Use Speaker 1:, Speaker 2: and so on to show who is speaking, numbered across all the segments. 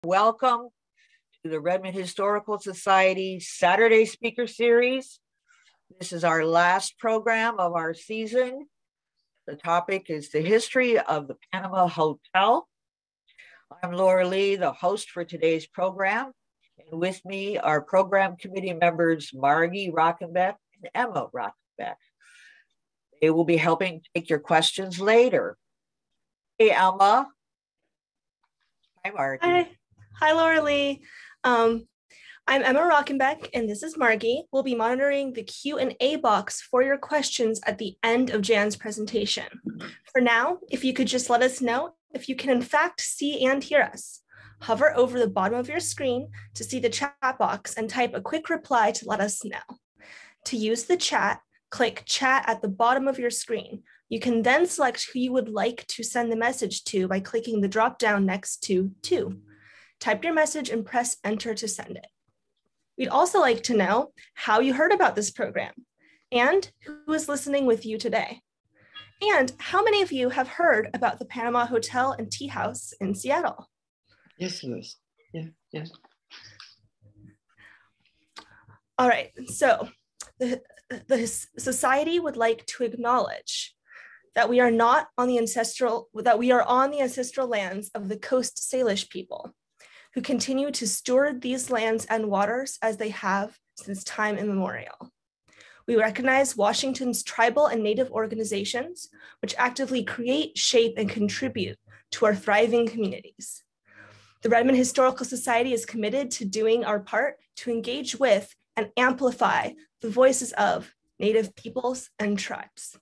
Speaker 1: Welcome to the Redmond Historical Society Saturday Speaker Series. This is our last program of our season. The topic is the history of the Panama Hotel. I'm Laura Lee, the host for today's program. And with me are program committee members Margie Rockenbeck and Emma Rockenbeck. They will be helping take your questions later. Hey, Emma. Hi, Margie.
Speaker 2: Hi, Laura Lee. I'm Emma Rockenbeck, and this is Margie. We'll be monitoring the Q&A box for your questions at the end of Jan's presentation. For now, if you could just let us know if you can in fact see and hear us. Hover over the bottom of your screen to see the chat box and type a quick reply to let us know. To use the chat, click Chat at the bottom of your screen. You can then select who you would like to send the message to by clicking the drop down next to Type your message and press enter to send it. We'd also like to know how you heard about this program and who is listening with you today. And how many of you have heard about the Panama Hotel and Tea House in Seattle?
Speaker 3: Yes, Louis. Yes.
Speaker 2: All right, so the society would like to acknowledge that we are on the ancestral lands of the Coast Salish people, who continue to steward these lands and waters as they have since time immemorial. We recognize Washington's tribal and Native organizations, which actively create, shape, and contribute to our thriving communities. The Redmond Historical Society is committed to doing our part to engage with and amplify the voices of Native peoples and tribes.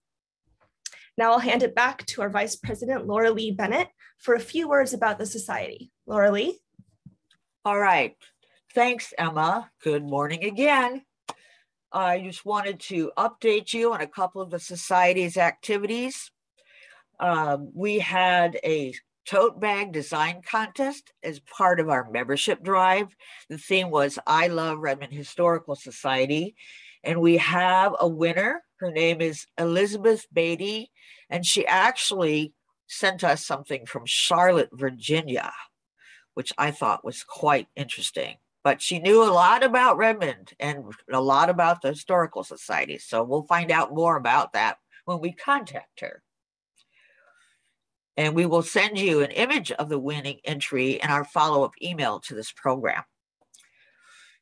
Speaker 2: Now I'll hand it back to our Vice President, Laura Lee Bennett, for a few words about the Society. Laura Lee?
Speaker 1: All right. Thanks, Emma. Good morning again. I just wanted to update you on a couple of the Society's activities. We had a tote bag design contest as part of our membership drive. The theme was I Love Redmond Historical Society. And we have a winner. Her name is Elizabeth Beatty, and she actually sent us something from Charlotte, Virginia, which I thought was quite interesting. But she knew a lot about Redmond and a lot about the Historical Society. So we'll find out more about that when we contact her. And we will send you an image of the winning entry in our follow-up email to this program.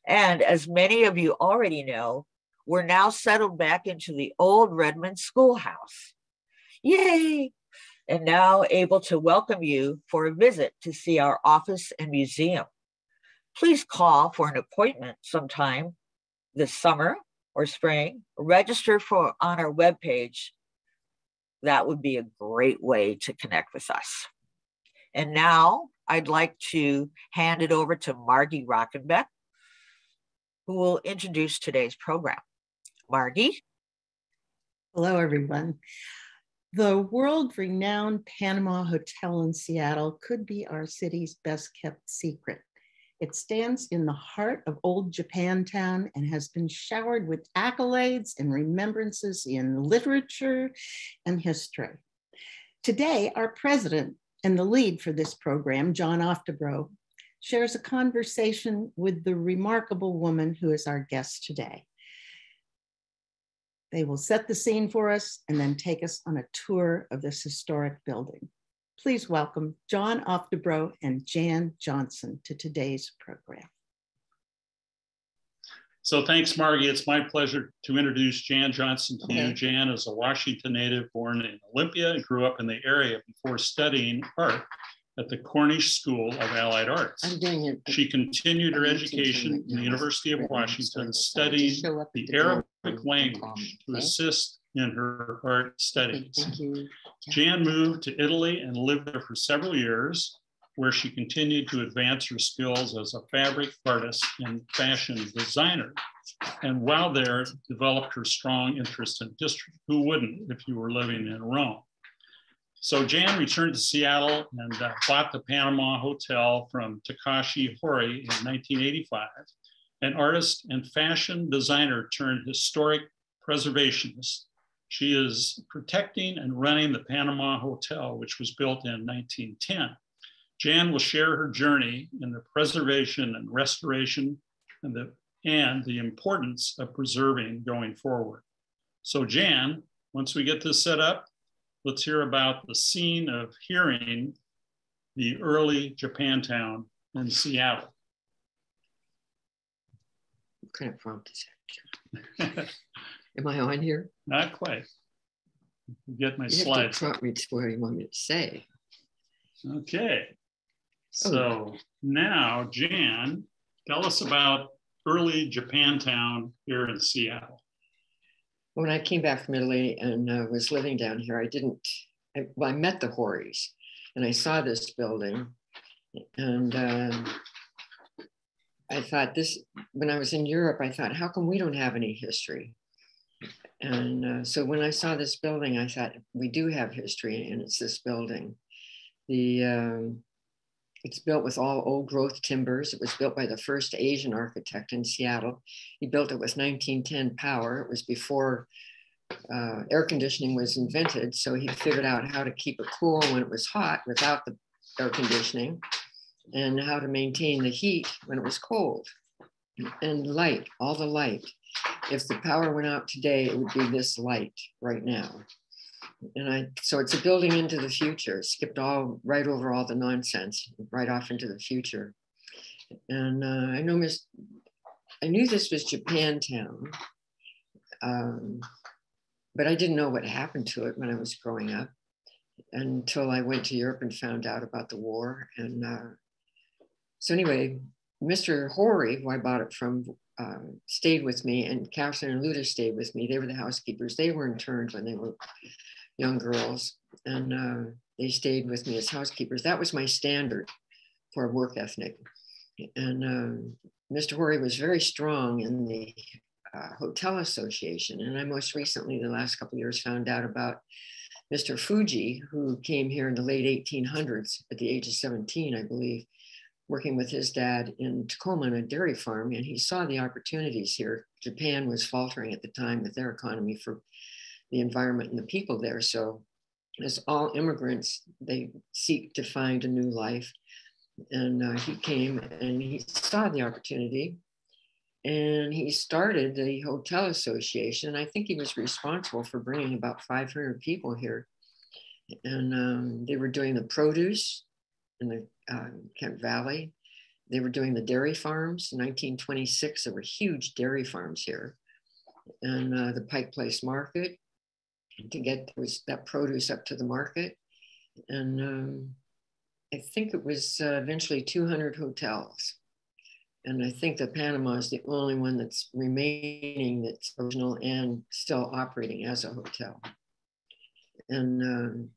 Speaker 1: And as many of you already know, we're now settled back into the old Redmond schoolhouse. Yay! And now able to welcome you for a visit to see our office and museum. Please call for an appointment sometime this summer or spring. Register on our webpage. That would be a great way to connect with us. And now I'd like to hand it over to Margie Rockenbeck, who will introduce today's program. Margie?
Speaker 3: Hello, everyone. The world-renowned Panama Hotel in Seattle could be our city's best-kept secret. It stands in the heart of old Japantown and has been showered with accolades and remembrances in literature and history. Today, our president And the lead for this program, John Oftebro, shares a conversation with the remarkable woman who is our guest today. They will set the scene for us and then take us on a tour of this historic building. Please welcome John Oftebro and Jan Johnson to today's program.
Speaker 4: So thanks, Margie. It's my pleasure to introduce Jan Johnson to you. Jan is a Washington native born in Olympia and grew up in the area before studying art at the Cornish School of Allied Arts. She continued her education in the University of Washington, studying the Arabic language to assist in her art studies. Jan moved to Italy and lived there for several years, where she continued to advance her skills as a fabric artist and fashion designer. And while there, developed her strong interest in history. Who wouldn't if you were living in Rome? So Jan returned to Seattle and bought the Panama Hotel from Takashi Hori in 1985, an artist and fashion designer turned historic preservationist. She is protecting and running the Panama Hotel, which was built in 1910. Jan will share her journey in the preservation and restoration and the importance of preserving going forward. So Jan, once we get this set up, let's hear about the scene of hearing the early Japantown in Seattle.
Speaker 5: What kind of prompt is that? Am I on here?
Speaker 4: Not quite. Get my
Speaker 5: you
Speaker 4: slides.
Speaker 5: have to prompt me to where you want me to say.
Speaker 4: Okay. So now, Jan, tell us about early Japantown here in Seattle.
Speaker 5: When I came back from Italy and was living down here, I met the Horis and I saw this building. And I thought when I was in Europe, I thought, how come we don't have any history? And so when I saw this building, I thought, we do have history, and it's this building. It's built with all old growth timbers. It was built by the first Asian architect in Seattle. He built it with 1910 power. It was before air conditioning was invented. So he figured out how to keep it cool when it was hot without the air conditioning, and how to maintain the heat when it was cold. And light, all the light. If the power went out today, it would be this light right now. And so it's a building into the future. Skipped right over all the nonsense, right off into the future. And I knew this was Japantown, but I didn't know what happened to it when I was growing up until I went to Europe and found out about the war. And so anyway, Mr. Hori, who I bought it from, stayed with me, and Catherine and Luda stayed with me. They were the housekeepers. They were interned when they were young girls, and they stayed with me as housekeepers. That was my standard for work ethic. And Mr. Hori was very strong in the hotel association. And I most recently, the last couple of years, found out about Mr. Fuji, who came here in the late 1800s at the age of 17, I believe, working with his dad in Tacoma on a dairy farm. And he saw the opportunities here. Japan was faltering at the time with their economy for the environment and the people there. So as all immigrants, they seek to find a new life. And he came and he saw the opportunity, and he started the Hotel Association. I think he was responsible for bringing about 500 people here. And they were doing the produce in the Kent Valley. They were doing the dairy farms. In 1926, there were huge dairy farms here. And the Pike Place Market, to get that produce up to the market. And I think it was eventually 200 hotels. And I think that Panama is the only one that's remaining that's original and still operating as a hotel. And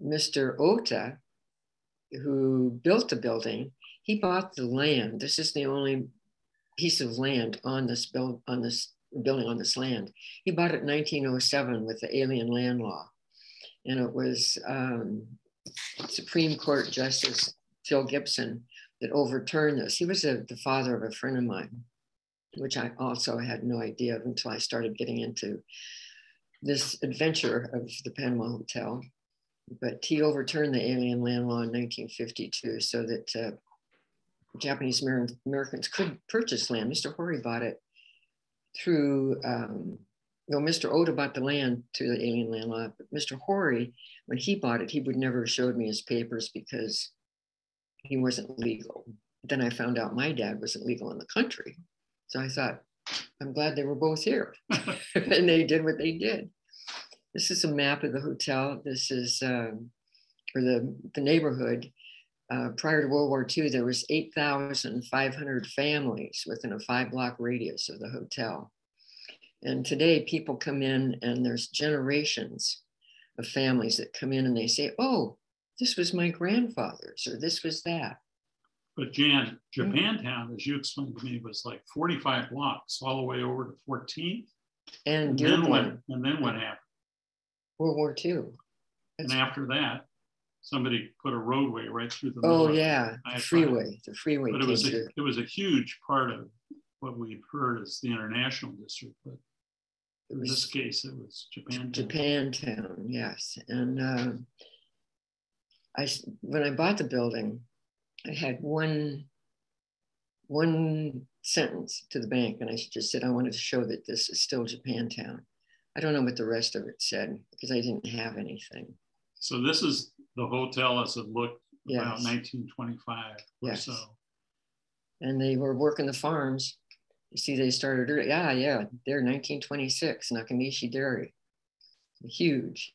Speaker 5: Mr. Ota, who built the building, he bought the land. This is the only piece of land on this building on this land. He bought it in 1907 with the Alien Land Law. And it was Supreme Court Justice Phil Gibson that overturned this. He was the father of a friend of mine, which I also had no idea of until I started getting into this adventure of the Panama Hotel. but he overturned the Alien Land Law in 1952 so that Japanese Americans could purchase land. Mr. Horry bought it through, Mr. Oda bought the land through the Alien Land Law, but Mr. Horry, when he bought it, he would never have showed me his papers because he wasn't legal. Then I found out my dad wasn't legal in the country. So I thought, I'm glad they were both here. And they did what they did. This is a map of the hotel. This is, or the neighborhood. Prior to World War II, there was 8,500 families within a 5-block radius of the hotel. And today people come in and there's generations of families that come in and they say, oh, this was my grandfather's or this was that.
Speaker 4: But Jan, Japantown, as you explained to me, was like 45 blocks all the way over to 14th.
Speaker 5: And
Speaker 4: then what happened?
Speaker 5: World War II.
Speaker 4: And after that, somebody put a roadway right through the
Speaker 5: middle.
Speaker 4: Oh
Speaker 5: yeah, the freeway. The freeway.
Speaker 4: But it was a huge part of what we've heard as the International District. But in this case, it was Japantown.
Speaker 5: Japantown, yes. And when I bought the building, I had one sentence to the bank, and I just said I wanted to show that this is still Japantown. I don't know what the rest of it said because I didn't have anything.
Speaker 4: So this is the hotel as it looked about
Speaker 5: Yes.
Speaker 4: 1925 or
Speaker 5: Yes.
Speaker 4: so.
Speaker 5: And they were working the farms. You see, they started early. Yeah, they're 1926, Nakamichi Dairy. Huge.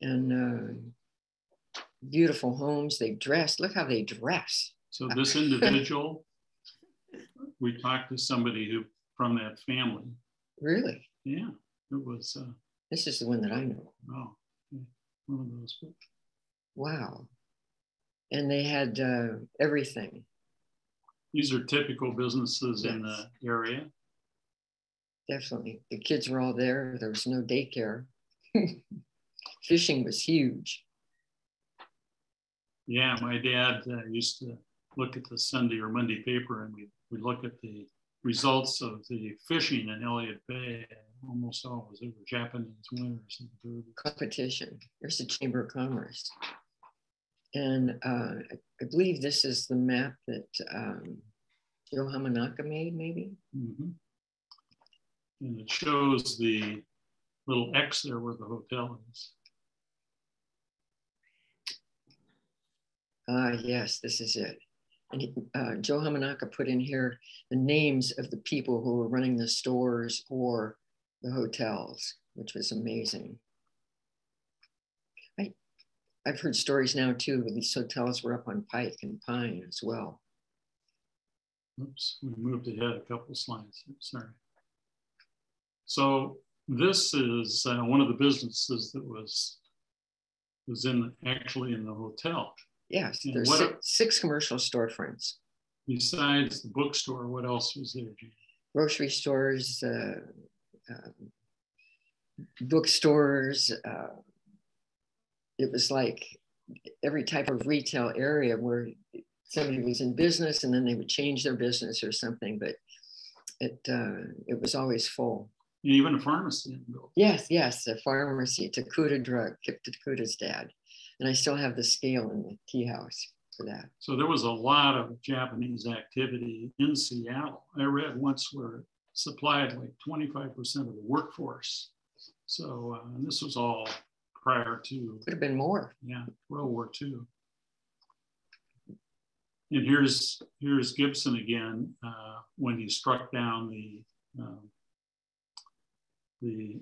Speaker 5: And beautiful homes. They dressed. Look how they dress.
Speaker 4: So this individual, we talked to somebody who from that family.
Speaker 5: Really?
Speaker 4: Yeah, it was.
Speaker 5: This is the one that I know.
Speaker 4: Oh, one of those.
Speaker 5: Wow. And they had everything.
Speaker 4: These are typical businesses in the area.
Speaker 5: Definitely. The kids were all there. There was no daycare. Fishing was huge.
Speaker 4: Yeah, my dad used to look at the Sunday or Monday paper, and we'd look at the results of the fishing in Elliott Bay. Almost always they were Japanese winners.
Speaker 5: Competition. There's the Chamber of Commerce. And I believe this is the map that Joe Hamanaka made, maybe?
Speaker 4: Mm-hmm. And it shows the little X there where the hotel is.
Speaker 5: Yes, this is it. And Joe Hamanaka put in here the names of the people who were running the stores or the hotels, which was amazing. I've heard stories now too, where these hotels were up on Pike and Pine as well.
Speaker 4: Oops, we moved ahead a couple slides. Sorry. So this is one of the businesses that was actually in the hotel.
Speaker 5: Yes, there's six commercial storefronts.
Speaker 4: Besides the bookstore, what else was there, Gene?
Speaker 5: Grocery stores, bookstores. It was like every type of retail area where somebody was in business and then they would change their business or something, but it was always full.
Speaker 4: Even a pharmacy.
Speaker 5: Yes, a pharmacy, Takuta Drug, Kip Takuta's dad. And I still have the scale in the tea house for that.
Speaker 4: So there was a lot of Japanese activity in Seattle. I read once where it supplied like 25% of the workforce. So this was all prior to.
Speaker 5: Could have been more.
Speaker 4: Yeah, World War II. And here's Gibson again when he struck down the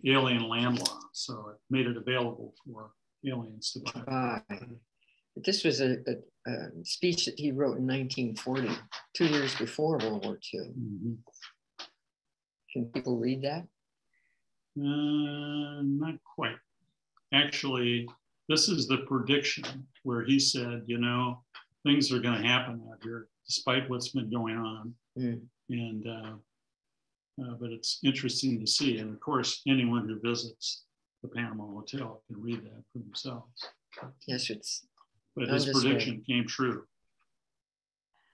Speaker 4: alien land law. So it made it available for aliens to buy.
Speaker 5: But this was a speech that he wrote in 1940, 2 years before World War II. Mm-hmm. Can people read that?
Speaker 4: Not quite. Actually, this is the prediction where he said, things are going to happen out here despite what's been going on. Mm. And but it's interesting to see. And of course, anyone who visits the Panama Hotel can read that for themselves.
Speaker 5: Yes,
Speaker 4: but his prediction came true.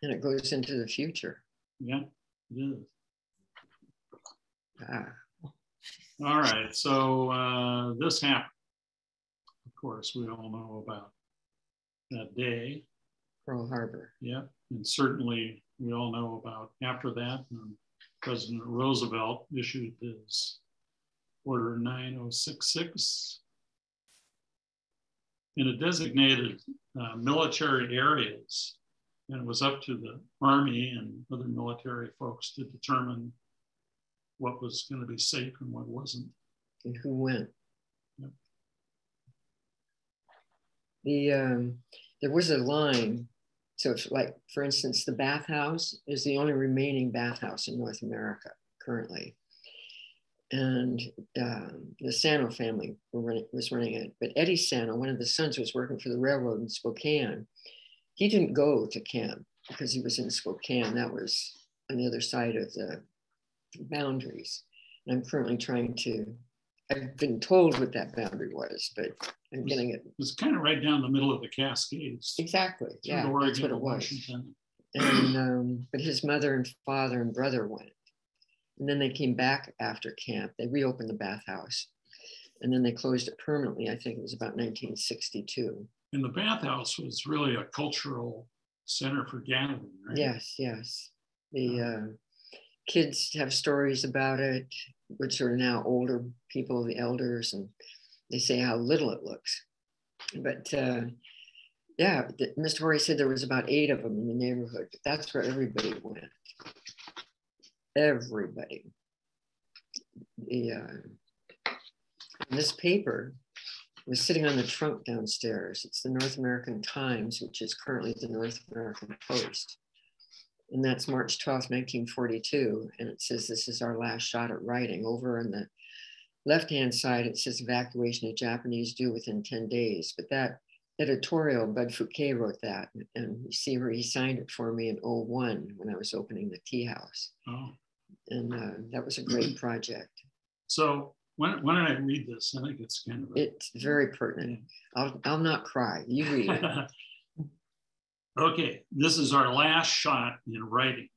Speaker 5: And it goes into the future.
Speaker 4: Yeah, it is. All right, so this happened. course, we all know about that day.
Speaker 5: Pearl Harbor.
Speaker 4: Yeah, and certainly we all know about after that, President Roosevelt issued his Order 9066. And it designated military areas, and it was up to the Army and other military folks to determine what was going to be safe and what wasn't.
Speaker 5: And who went.
Speaker 4: Yep.
Speaker 5: There was a line. So if, like, for instance, the bathhouse is the only remaining bathhouse in North America currently. And the Sano family was running it. But Eddie Sano, one of the sons, was working for the railroad in Spokane. He didn't go to camp because he was in Spokane. That was on the other side of the boundaries. And I'm currently I've been told what that boundary was, but I'm getting it.
Speaker 4: It was kind of right down the middle of the Cascades.
Speaker 5: Exactly, yeah,
Speaker 4: Oregon,
Speaker 5: that's what it was.
Speaker 4: Washington.
Speaker 5: And, but his mother and father and brother went. And then they came back after camp. They reopened the bathhouse. And then they closed it permanently. I think it was about 1962.
Speaker 4: And the bathhouse was really a cultural center for gathering, right?
Speaker 5: Yes, yes. The kids have stories about it, which are now older people, the elders, and they say how little it looks. But yeah, Mr. Horry said there was about 8 of them in the neighborhood, but that's where everybody went. Everybody. This paper was sitting on the trunk downstairs. It's the North American Times, which is currently the North American Post. And that's March 12th, 1942. And it says, "This is our last shot at writing." Over on the left-hand side, it says evacuation of Japanese due within 10 days. But that editorial, Bud Fouquet wrote that. And you see where he signed it for me in 2001 when I was opening the tea house.
Speaker 4: Oh.
Speaker 5: And that was a great project.
Speaker 4: So why don't I read this? I think it's kind of
Speaker 5: it's very pertinent. I'll not cry. You read it.
Speaker 4: Okay, this is our last shot in writing.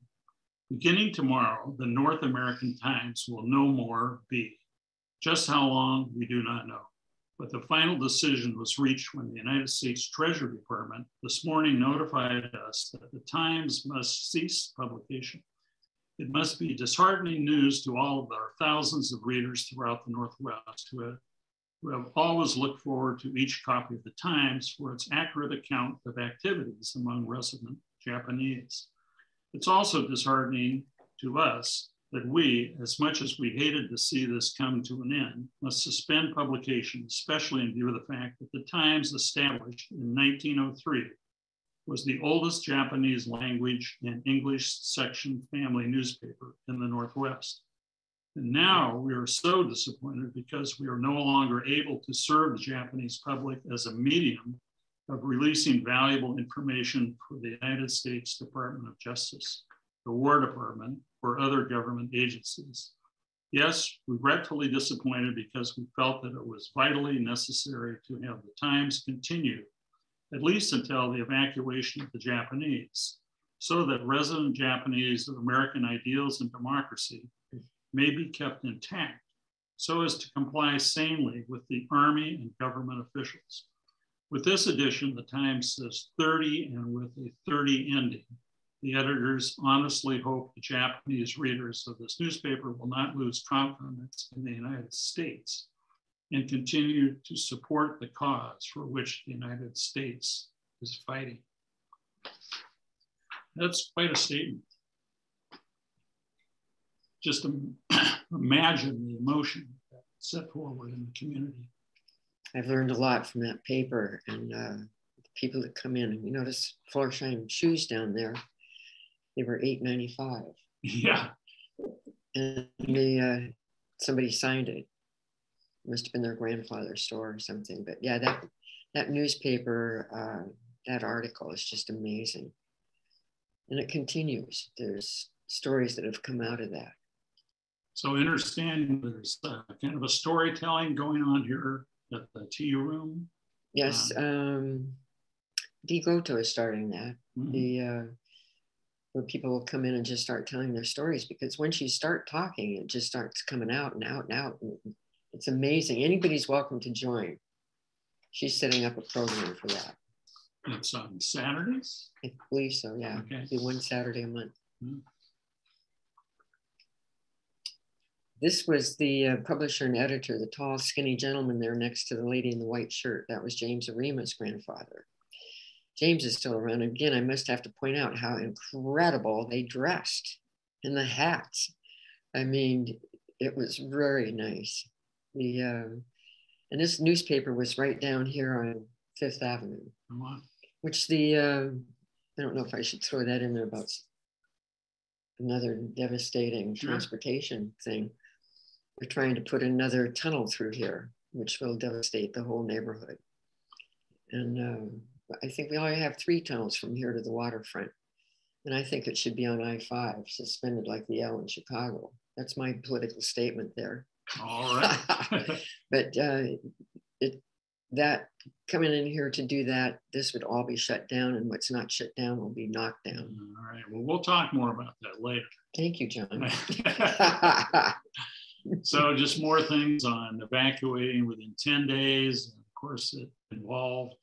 Speaker 4: Beginning tomorrow, the North American Times will no more be. Just how long, we do not know. But the final decision was reached when the United States Treasury Department this morning notified us that the Times must cease publication. It must be disheartening news to all of our thousands of readers throughout the Northwest who have always looked forward to each copy of the Times for its accurate account of activities among resident Japanese. It's also disheartening to us that we, as much as we hated to see this come to an end, must suspend publication, especially in view of the fact that the Times, established in 1903, was the oldest Japanese language and English section family newspaper in the Northwest. And now we are so disappointed because we are no longer able to serve the Japanese public as a medium of releasing valuable information for the United States Department of Justice, the War Department, or other government agencies. Yes, regretfully disappointed because we felt that it was vitally necessary to have the Times continue, at least until the evacuation of the Japanese, so that resident Japanese of American ideals and democracy may be kept intact, so as to comply sanely with the Army and government officials. With this edition, the Times says 30 and with a 30 ending. The editors honestly hope the Japanese readers of this newspaper will not lose confidence in the United States and continue to support the cause for which the United States is fighting. That's quite a statement. Just imagine the emotion that's set forward in the community.
Speaker 5: I've learned a lot from that paper, and the people that come in, and you notice Florsheim shoes down there, they were $8.95.
Speaker 4: Yeah.
Speaker 5: And somebody signed it. Must have been their grandfather's store or something. But yeah, that newspaper, that article is just amazing. And it continues. There's stories that have come out of that.
Speaker 4: So understand there's kind of a storytelling going on here at the tea room.
Speaker 5: Yes, Dee Goto is starting that. Mm-hmm. Where people will come in and just start telling their stories, because once you start talking, it just starts coming out and out and out. And it's amazing. Anybody's welcome to join. she's setting up a program for that.
Speaker 4: It's on Saturdays?
Speaker 5: I believe so, yeah.
Speaker 4: Okay.
Speaker 5: It'll be one Saturday a month.
Speaker 4: Mm-hmm.
Speaker 5: This was the publisher and editor, the tall, skinny gentleman there next to the lady in the white shirt. That was James Arima's grandfather. James is still around. Again, I must have to point out how incredible they dressed in the hats. I mean, it was very nice. And this newspaper was right down here on Fifth Avenue, which I don't know if I should throw that in there about another devastating transportation thing. They're trying to put another tunnel through here, which will devastate the whole neighborhood. And I think we only have 3 tunnels from here to the waterfront. And I think it should be on I-5, suspended like the L in Chicago. That's my political statement there.
Speaker 4: All right.
Speaker 5: But that coming in here to do that, this would all be shut down, and what's not shut down will be knocked down.
Speaker 4: All right. Well, we'll talk more about that later.
Speaker 5: Thank you, John.
Speaker 4: So just more things on evacuating within 10 days. Of course, it involved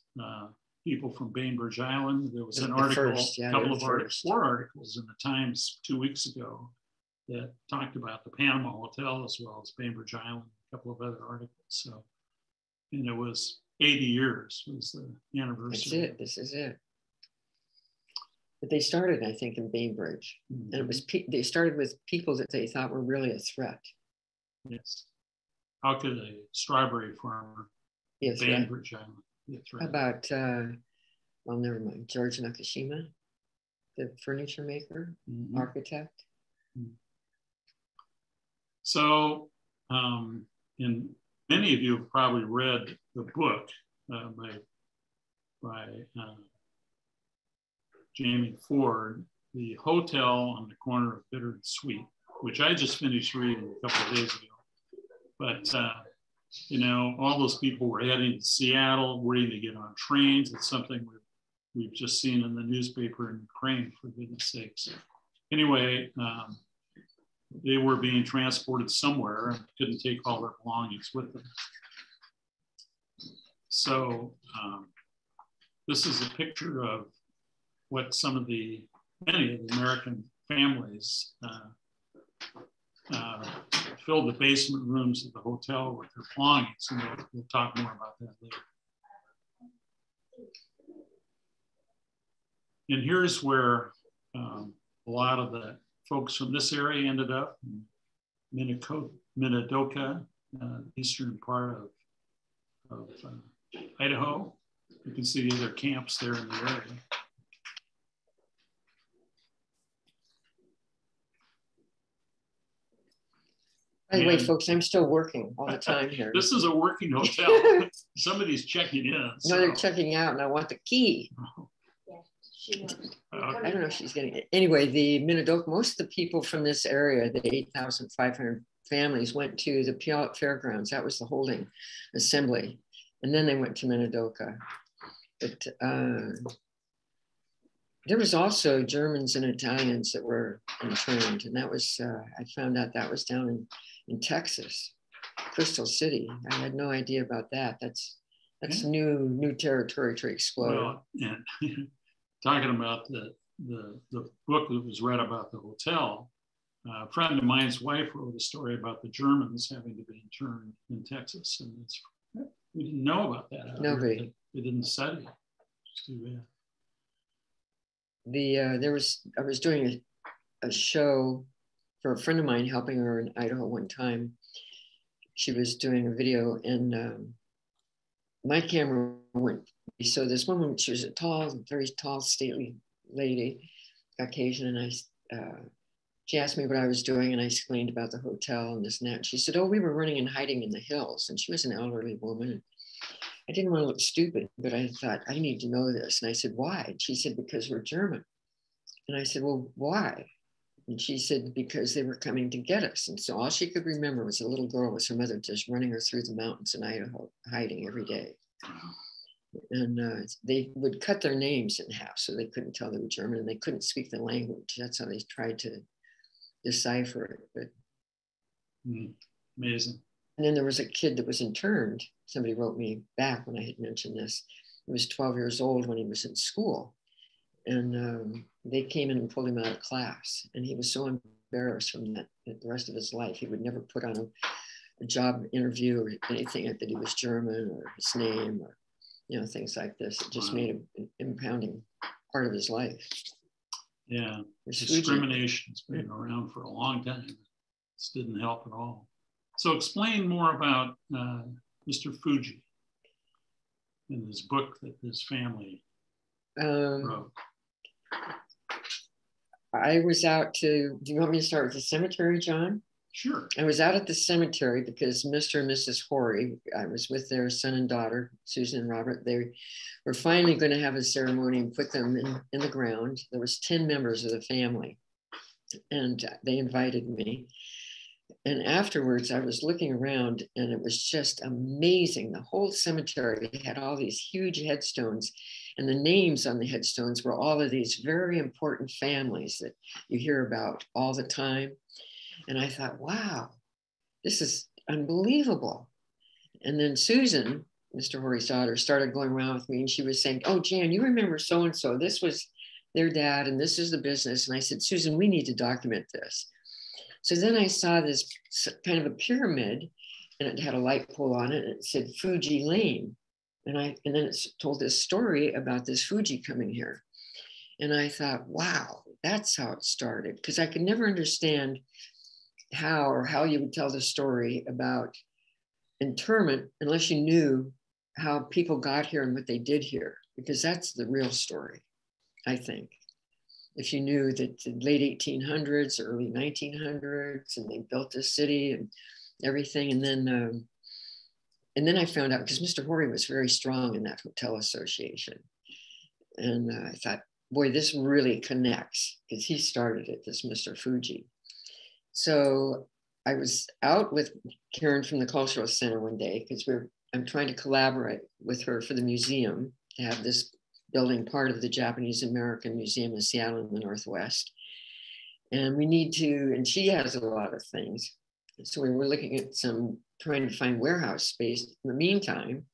Speaker 4: people from Bainbridge Island. There was an article, four articles in the Times 2 weeks ago that talked about the Panama Hotel as well as Bainbridge Island, a couple of other articles. So, and it was 80 years was the anniversary.
Speaker 5: That's it. This is it. But they started, I think, in Bainbridge, and it was they started with people that they thought were really a threat.
Speaker 4: Yes. How could a strawberry farmer in Bainbridge Island be a threat?
Speaker 5: How about, well, never mind, George Nakashima, the furniture maker, architect.
Speaker 4: So, and many of you have probably read the book by Jamie Ford, The Hotel on the Corner of Bitter and Sweet, which I just finished reading a couple of days ago. But, you know, all those people were heading to Seattle, waiting to get on trains. It's something we've just seen in the newspaper in Ukraine, for goodness sakes. Anyway, they were being transported somewhere and couldn't take all their belongings with them. So this is a picture of what many of the American families filled the basement rooms of the hotel with their belongings, and we'll talk more about that later. And here's where a lot of the folks from this area ended up, in Minidoka, eastern part of Idaho. You can see the other camps there in the area.
Speaker 5: By the way, folks, I'm still working all the time here.
Speaker 4: This is a working hotel. Somebody's checking in.
Speaker 5: So. No, they're checking out, and I want the key. I don't know if she's getting it. Anyway, the Minidoka, most of the people from this area, the 8,500 families, went to the Puyallup Fairgrounds. That was the holding assembly. And then they went to Minidoka. But there was also Germans and Italians that were interned. And that was, I found out that was down in Texas, Crystal City. I had no idea about that. That's new territory to explore.
Speaker 4: Well, yeah. Talking about the book that was read about the hotel, a friend of mine's wife wrote a story about the Germans having to be interned in Texas, and we didn't know about that.
Speaker 5: Nobody.
Speaker 4: They didn't study it. It's too bad.
Speaker 5: I was doing a show for a friend of mine, helping her in Idaho one time. She was doing a video, and my camera went. So this woman, she was a very tall, stately lady, Caucasian, and she asked me what I was doing, and I explained about the hotel and this and that. And she said, "Oh, we were running and hiding in the hills." And she was an elderly woman. I didn't want to look stupid, but I thought, I need to know this. And I said, "Why?" And she said, "Because we're German." And I said, "Well, why?" And she said, "Because they were coming to get us." And so all she could remember was a little girl with her mother just running her through the mountains in Idaho, hiding every day. And they would cut their names in half so they couldn't tell they were German, and they couldn't speak the language. That's how they tried to decipher it. But,
Speaker 4: amazing.
Speaker 5: And then there was a kid that was interned somebody wrote me back when I had mentioned this. He was 12 years old when he was in school. And they came in and pulled him out of class. And he was so embarrassed from that the rest of his life. He would never put on a job interview or anything like that he was German or his name or, you know, things like this. It just made him an impounding part of his life.
Speaker 4: Yeah, discrimination's been around for a long time. This didn't help at all. So explain more about Mr. Fuji in this book that his family wrote.
Speaker 5: I was out do you want me to start with the cemetery, John?
Speaker 4: Sure.
Speaker 5: I was out at the cemetery because Mr. and Mrs. Horry, I was with their son and daughter, Susan and Robert. They were finally going to have a ceremony and put them in the ground. There was 10 members of the family, and they invited me. And afterwards, I was looking around, and it was just amazing. The whole cemetery had all these huge headstones, and the names on the headstones were all of these very important families that you hear about all the time. And I thought, wow, this is unbelievable. And then Susan, Mr. Horry's daughter, started going around with me, and she was saying, oh, Jan, you remember so-and-so, this was their dad, and this is the business. And I said, Susan, we need to document this. So then I saw this kind of a pyramid, and it had a light pole on it, and it said Fuji Lane. And then it told this story about this Fuji coming here. And I thought, wow, that's how it started. Because I could never understand how you would tell the story about interment unless you knew how people got here and what they did here, because that's the real story, I think. If you knew that the late 1800s, early 1900s, and they built this city and everything. And then I found out, because Mr. Horry was very strong in that hotel association. And I thought, boy, this really connects, because he started it, this Mr. Fuji. So I was out with Karen from the Cultural Center one day, because I'm trying to collaborate with her for the museum to have this building part of the Japanese American Museum in Seattle in the Northwest. And we need to, and she has a lot of things. So we were looking at trying to find warehouse space in the meantime.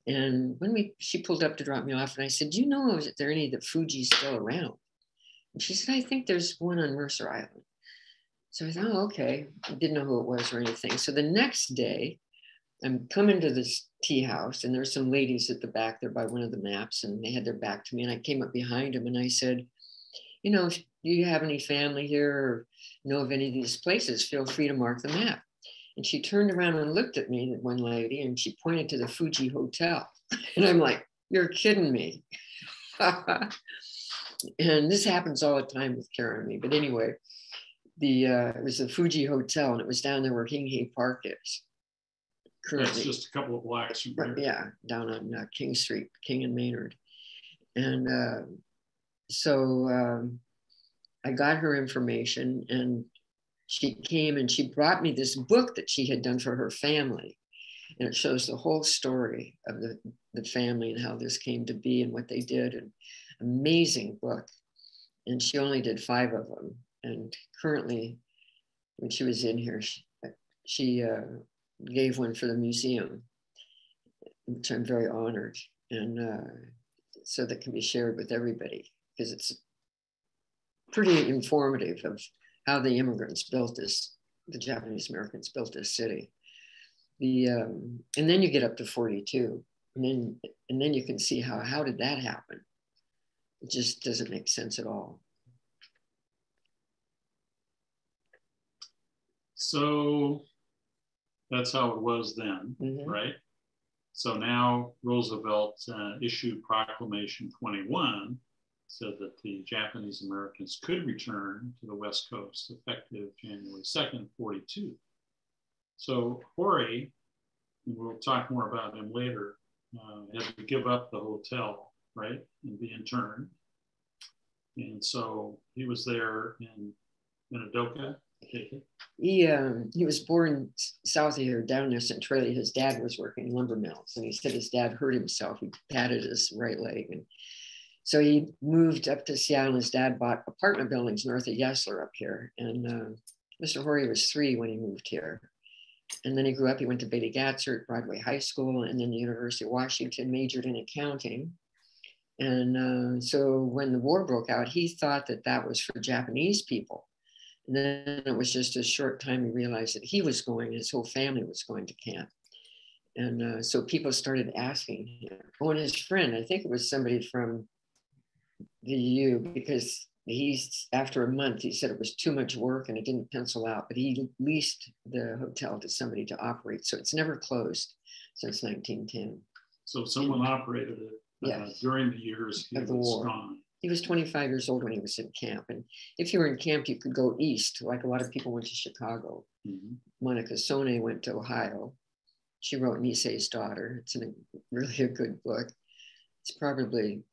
Speaker 5: And when she pulled up to drop me off, and I said, do you know, is there any of the Fuji still around? And she said, I think there's one on Mercer Island. So I thought, oh, okay. I didn't know who it was or anything. So the next day, I'm coming to this tea house, and there's some ladies at the back there by one of the maps, and they had their back to me. And I came up behind them, and I said, you know, if you have any family here or know of any of these places, feel free to mark the map. And she turned around and looked at me, one lady, and she pointed to the Fuji Hotel. And I'm like, you're kidding me. And this happens all the time with Karen and me. But anyway, it was the Fuji Hotel, and it was down there where Hinghey Park is. Currently.
Speaker 4: That's just a couple of blocks from here.
Speaker 5: Yeah, down on King Street, King and Maynard. And so I got her information, and she came and she brought me this book that she had done for her family. And it shows the whole story of the family and how this came to be and what they did. An amazing book. And she only did 5 of them. And currently, when she was in here, she gave one for the museum, which I'm very honored. And so that can be shared with everybody, because it's pretty informative of how the immigrants built the Japanese Americans built this city. And then you get up to 42, and then you can see how did that happen? It just doesn't make sense at all.
Speaker 4: So that's how it was then, right? So now Roosevelt issued Proclamation 21, said that the Japanese Americans could return to the West Coast effective January 2nd, 42. So Horry, and we'll talk more about him later, had to give up the hotel, right, and be interned. And so he was there in Minidoka.
Speaker 5: He was born south of here, down near Centralia. His dad was working in lumber mills, and he said his dad hurt himself. He patted his right leg, and so he moved up to Seattle. His dad bought apartment buildings north of Yesler up here, and Mr. Horry was 3 when he moved here, And then he grew up, he went to Bailey Gatzert, Broadway High School, and then the University of Washington, majored in accounting. And so when the war broke out, he thought that that was for Japanese people. And then it was just a short time he realized that he was going, his whole family was going to camp. And so people started asking him. Oh, and his friend, I think it was somebody from the U, because he's, after a month, he said it was too much work and it didn't pencil out, but he leased the hotel to somebody to operate. So it's never closed since 1910.
Speaker 4: So someone operated it during the years
Speaker 5: of the war.
Speaker 4: Gone.
Speaker 5: He was 25 years old when he was in camp. And if you were in camp, you could go east, like a lot of people went to Chicago. Mm-hmm. Monica Sone went to Ohio. She wrote Nisei's Daughter. It's really a good book. It's probably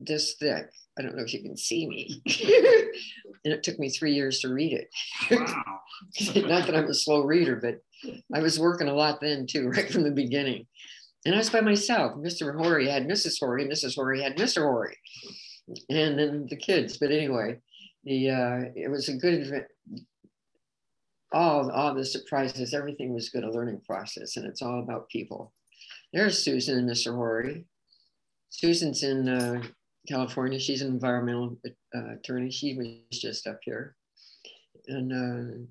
Speaker 5: this thick. I don't know if you can see me. And it took me 3 years to read it. Wow. Not that I'm a slow reader, but I was working a lot then too, right from the beginning. And I was by myself. Mr. Horry had Mrs. Horry, Mrs. Horry had Mr. Horry, and then the kids. But anyway, it was a good event. All the surprises, everything was good, a learning process, and it's all about people. There's Susan and Mr. Horry. Susan's in California. She's an environmental attorney. She was just up here. And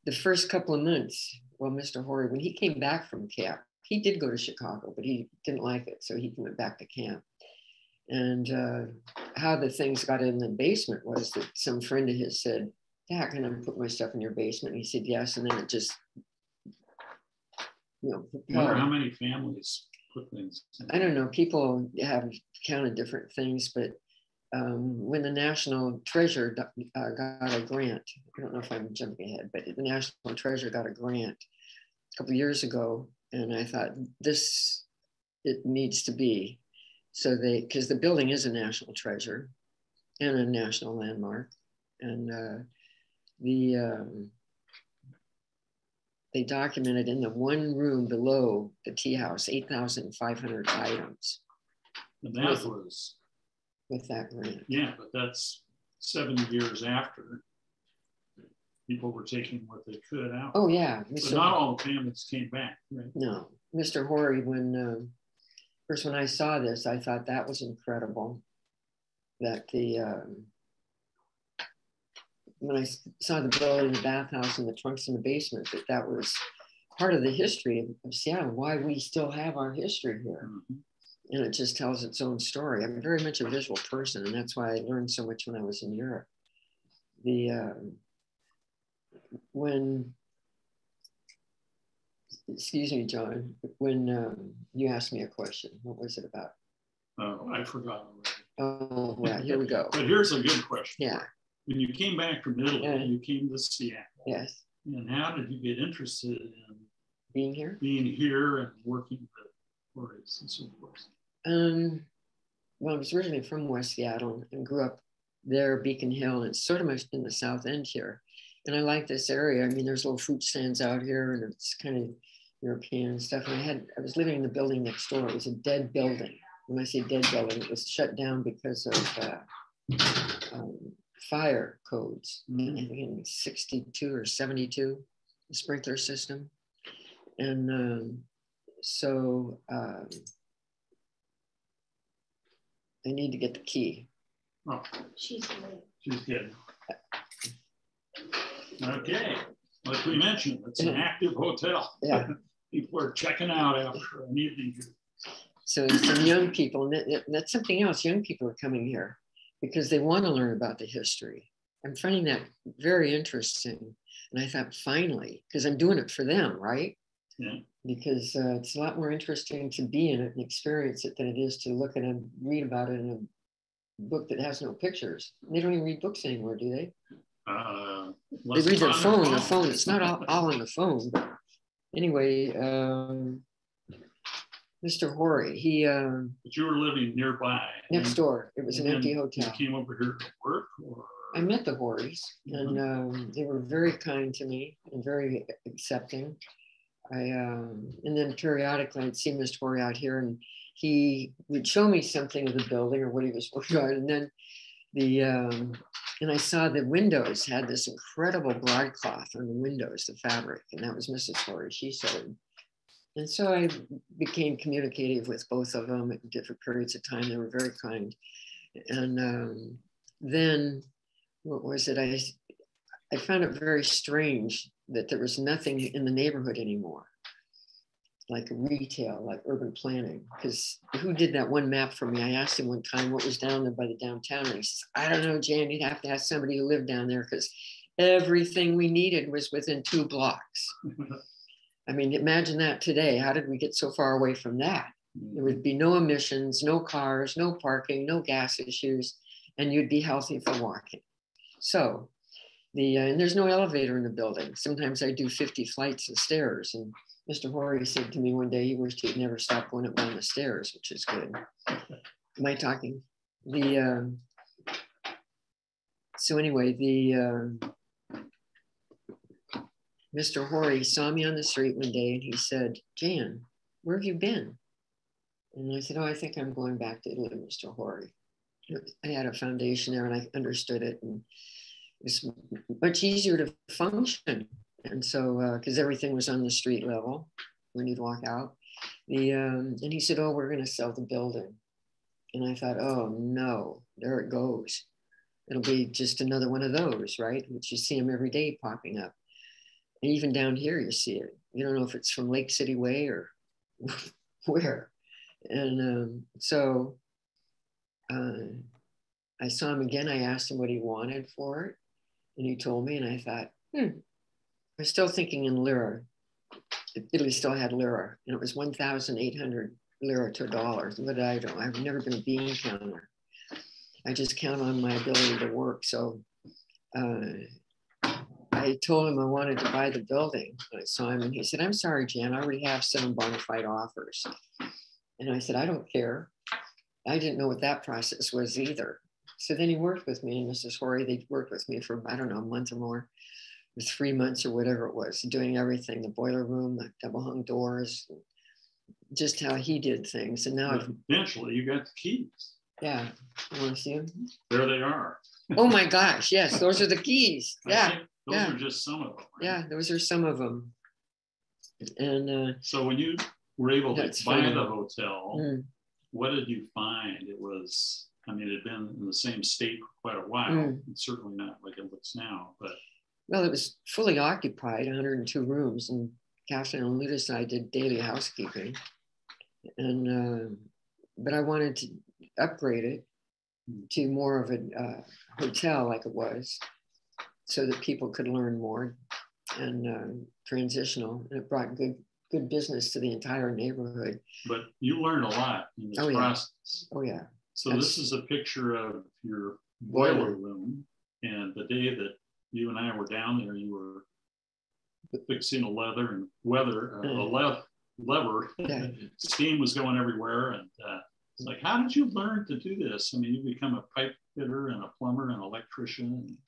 Speaker 5: the first couple of months, well, Mr. Horry, when he came back from camp, he did go to Chicago, but he didn't like it, so he went back to camp. And how the things got in the basement was that some friend of his said, "Dad, can I put my stuff in your basement?" And he said yes, and then it just,
Speaker 4: I wonder how many families put things in.
Speaker 5: I don't know. People have counted different things, but when the National Treasurer got a grant, I don't know if I'm jumping ahead, but the National Treasurer got a grant a couple of years ago. And I thought it needs to be. So because the building is a national treasure and a national landmark. And they documented in the one room below the tea house, 8,500 items.
Speaker 4: And that was
Speaker 5: with that grant.
Speaker 4: Yeah, but that's 70 years after. People were taking what they could out.
Speaker 5: Oh, yeah.
Speaker 4: But not all the families came back, right?
Speaker 5: No. Mr. Horry, when I saw this, I thought that was incredible. That when I saw the building, the bathhouse, and the trunks in the basement, that was part of the history of Seattle, why we still have our history here. Mm-hmm. And it just tells its own story. I'm very much a visual person, and that's why I learned so much when I was in Europe. Excuse me, John, when you asked me a question, what was it about?
Speaker 4: Oh, I forgot already.
Speaker 5: Oh, yeah, here we go.
Speaker 4: But here's a good question.
Speaker 5: Yeah.
Speaker 4: When you came back from Italy, you came to Seattle.
Speaker 5: Yes.
Speaker 4: And how did you get interested in
Speaker 5: being here?
Speaker 4: Being here and working with tourists and so forth?
Speaker 5: Well, I was originally from West Seattle and grew up there, Beacon Hill, and it's sort of in the south end here. And I like this area. I mean, there's little fruit stands out here, and it's kind of European and stuff. And I was living in the building next door. It was a dead building. When I say dead building, it was shut down because of fire codes. Mm-hmm. I think in 62 or 72, the sprinkler system. And so I need to get the key.
Speaker 4: Oh,
Speaker 2: she's
Speaker 4: good. Okay, like we mentioned, it's an active hotel.
Speaker 5: Yeah.
Speaker 4: People are checking out after an evening.
Speaker 5: So some young people, and that's something else, young people are coming here because they want to learn about the history. I'm finding that very interesting. And I thought, finally, because I'm doing it for them, right?
Speaker 4: Yeah.
Speaker 5: Because it's a lot more interesting to be in it and experience it than it is to look at and read about it in a book that has no pictures. They don't even read books anymore, do they? They read their phone. The phone. It's not all on the phone. But anyway, Mr. Horry, he.
Speaker 4: But you were living nearby.
Speaker 5: Next door. It was an empty hotel.
Speaker 4: You came over here to work, or?
Speaker 5: I met the Horrys, and they were very kind to me and very accepting. And then periodically I'd see Mr. Horry out here, and he would show me something of the building or what he was working on, and then And I saw the windows had this incredible broadcloth on the windows, the fabric, and that was Mrs. Horry. She sewed. And so I became communicative with both of them at different periods of time. They were very kind. And then, what was it? I found it very strange that there was nothing in the neighborhood anymore, like retail, like urban planning. Because who did that one map for me? I asked him one time what was down there by the downtown. And he says, I don't know, Jan, you'd have to ask somebody who lived down there because everything we needed was within 2 blocks. I mean, imagine that today. How did we get so far away from that? There would be no emissions, no cars, no parking, no gas issues, and you'd be healthy for walking. So, and there's no elevator in the building. Sometimes I do 50 flights of stairs. And Mr. Horry said to me one day he wished he'd never stopped going up down the stairs, which is good. Am I talking? So anyway, Mr. Horry saw me on the street one day and he said, Jan, where have you been? And I said, oh, I think I'm going back to Italy, Mr. Horry. I had a foundation there and I understood it. And it's much easier to function. And so, because everything was on the street level when you'd walk out. And he said, oh, we're going to sell the building. And I thought, oh, no, there it goes. It'll be just another one of those, right? Which you see them every day popping up. And even down here, you see it. You don't know if it's from Lake City Way or where. And so I saw him again. I asked him what he wanted for it. And he told me, and I thought, I was still thinking in lira. Italy still had lira, and it was 1,800 lira to $1. But I don't, I've never been a bean counter. I just count on my ability to work. So I told him I wanted to buy the building. I saw him and he said, I'm sorry, Jan, I already have 7 bona fide offers. And I said, I don't care. I didn't know what that process was either. So then he worked with me and Mrs. Horry, they worked with me for, I don't know, a month or more, or 3 months or whatever it was, doing everything, the boiler room, the double hung doors, just how he did things. And now
Speaker 4: eventually you got the keys.
Speaker 5: Yeah. You want to see them?
Speaker 4: There they are.
Speaker 5: Oh my gosh. Yes. Those are the keys. Yeah.
Speaker 4: Those are just some of them. Right?
Speaker 5: Yeah. Those are some of them. And
Speaker 4: so when you were able to buy the hotel, what did you find? It was, I mean, it had been in the same state for quite a while. It's certainly not like it looks now, but.
Speaker 5: Well, it was fully occupied, 102 rooms, and Catherine and Ludus and I did daily housekeeping. And, but I wanted to upgrade it to more of a hotel like it was, so that people could learn more, and transitional, and it brought good business to the entire neighborhood.
Speaker 4: But you learned a lot in this process.
Speaker 5: Oh yeah.
Speaker 4: So this is a picture of your boiler room, and the day that you and I were down there, you were fixing a lever.
Speaker 5: Yeah.
Speaker 4: Steam was going everywhere, and it's like, how did you learn to do this? I mean, you become a pipe fitter and a plumber and electrician.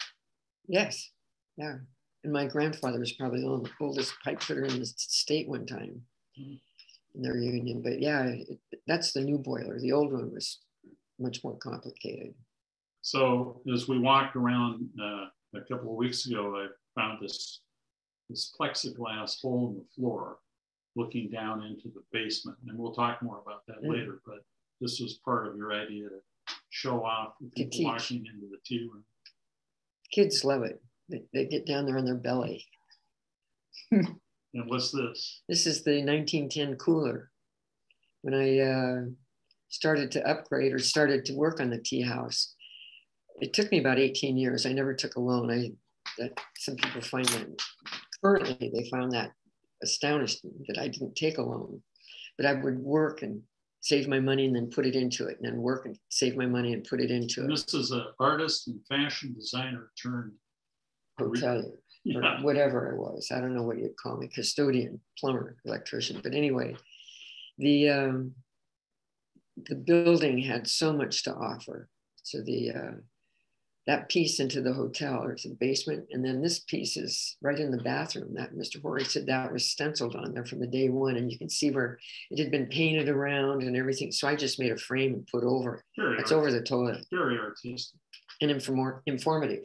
Speaker 5: Yes, yeah. And my grandfather was probably the oldest pipe fitter in the state one time in their union. But yeah, that's the new boiler. The old one was much more complicated.
Speaker 4: So as we walked around a couple of weeks ago, I found this plexiglass hole in the floor looking down into the basement. And we'll talk more about that later, but this was part of your idea to show off with people walking into the tea room.
Speaker 5: Kids love it. They get down there on their belly.
Speaker 4: And what's this?
Speaker 5: This is the 1910 cooler. When I started to upgrade or started to work on the tea house, it took me about 18 years. I never took a loan. Some people find that currently they found that astonishing that I didn't take a loan, but I would work and save my money and then put it into it, and then work and save my money and put it into it.
Speaker 4: This is an artist and fashion designer turned
Speaker 5: hotelier, or whatever I was. I don't know what you'd call me, custodian, plumber, electrician. But anyway, the building had so much to offer. So that piece into the hotel or to the basement, and then this piece is right in the bathroom. That Mr. Horry said that was stenciled on there from the day one, and you can see where it had been painted around and everything. So I just made a frame and put over it. It's over the toilet.
Speaker 4: Very artistic.
Speaker 5: and informative.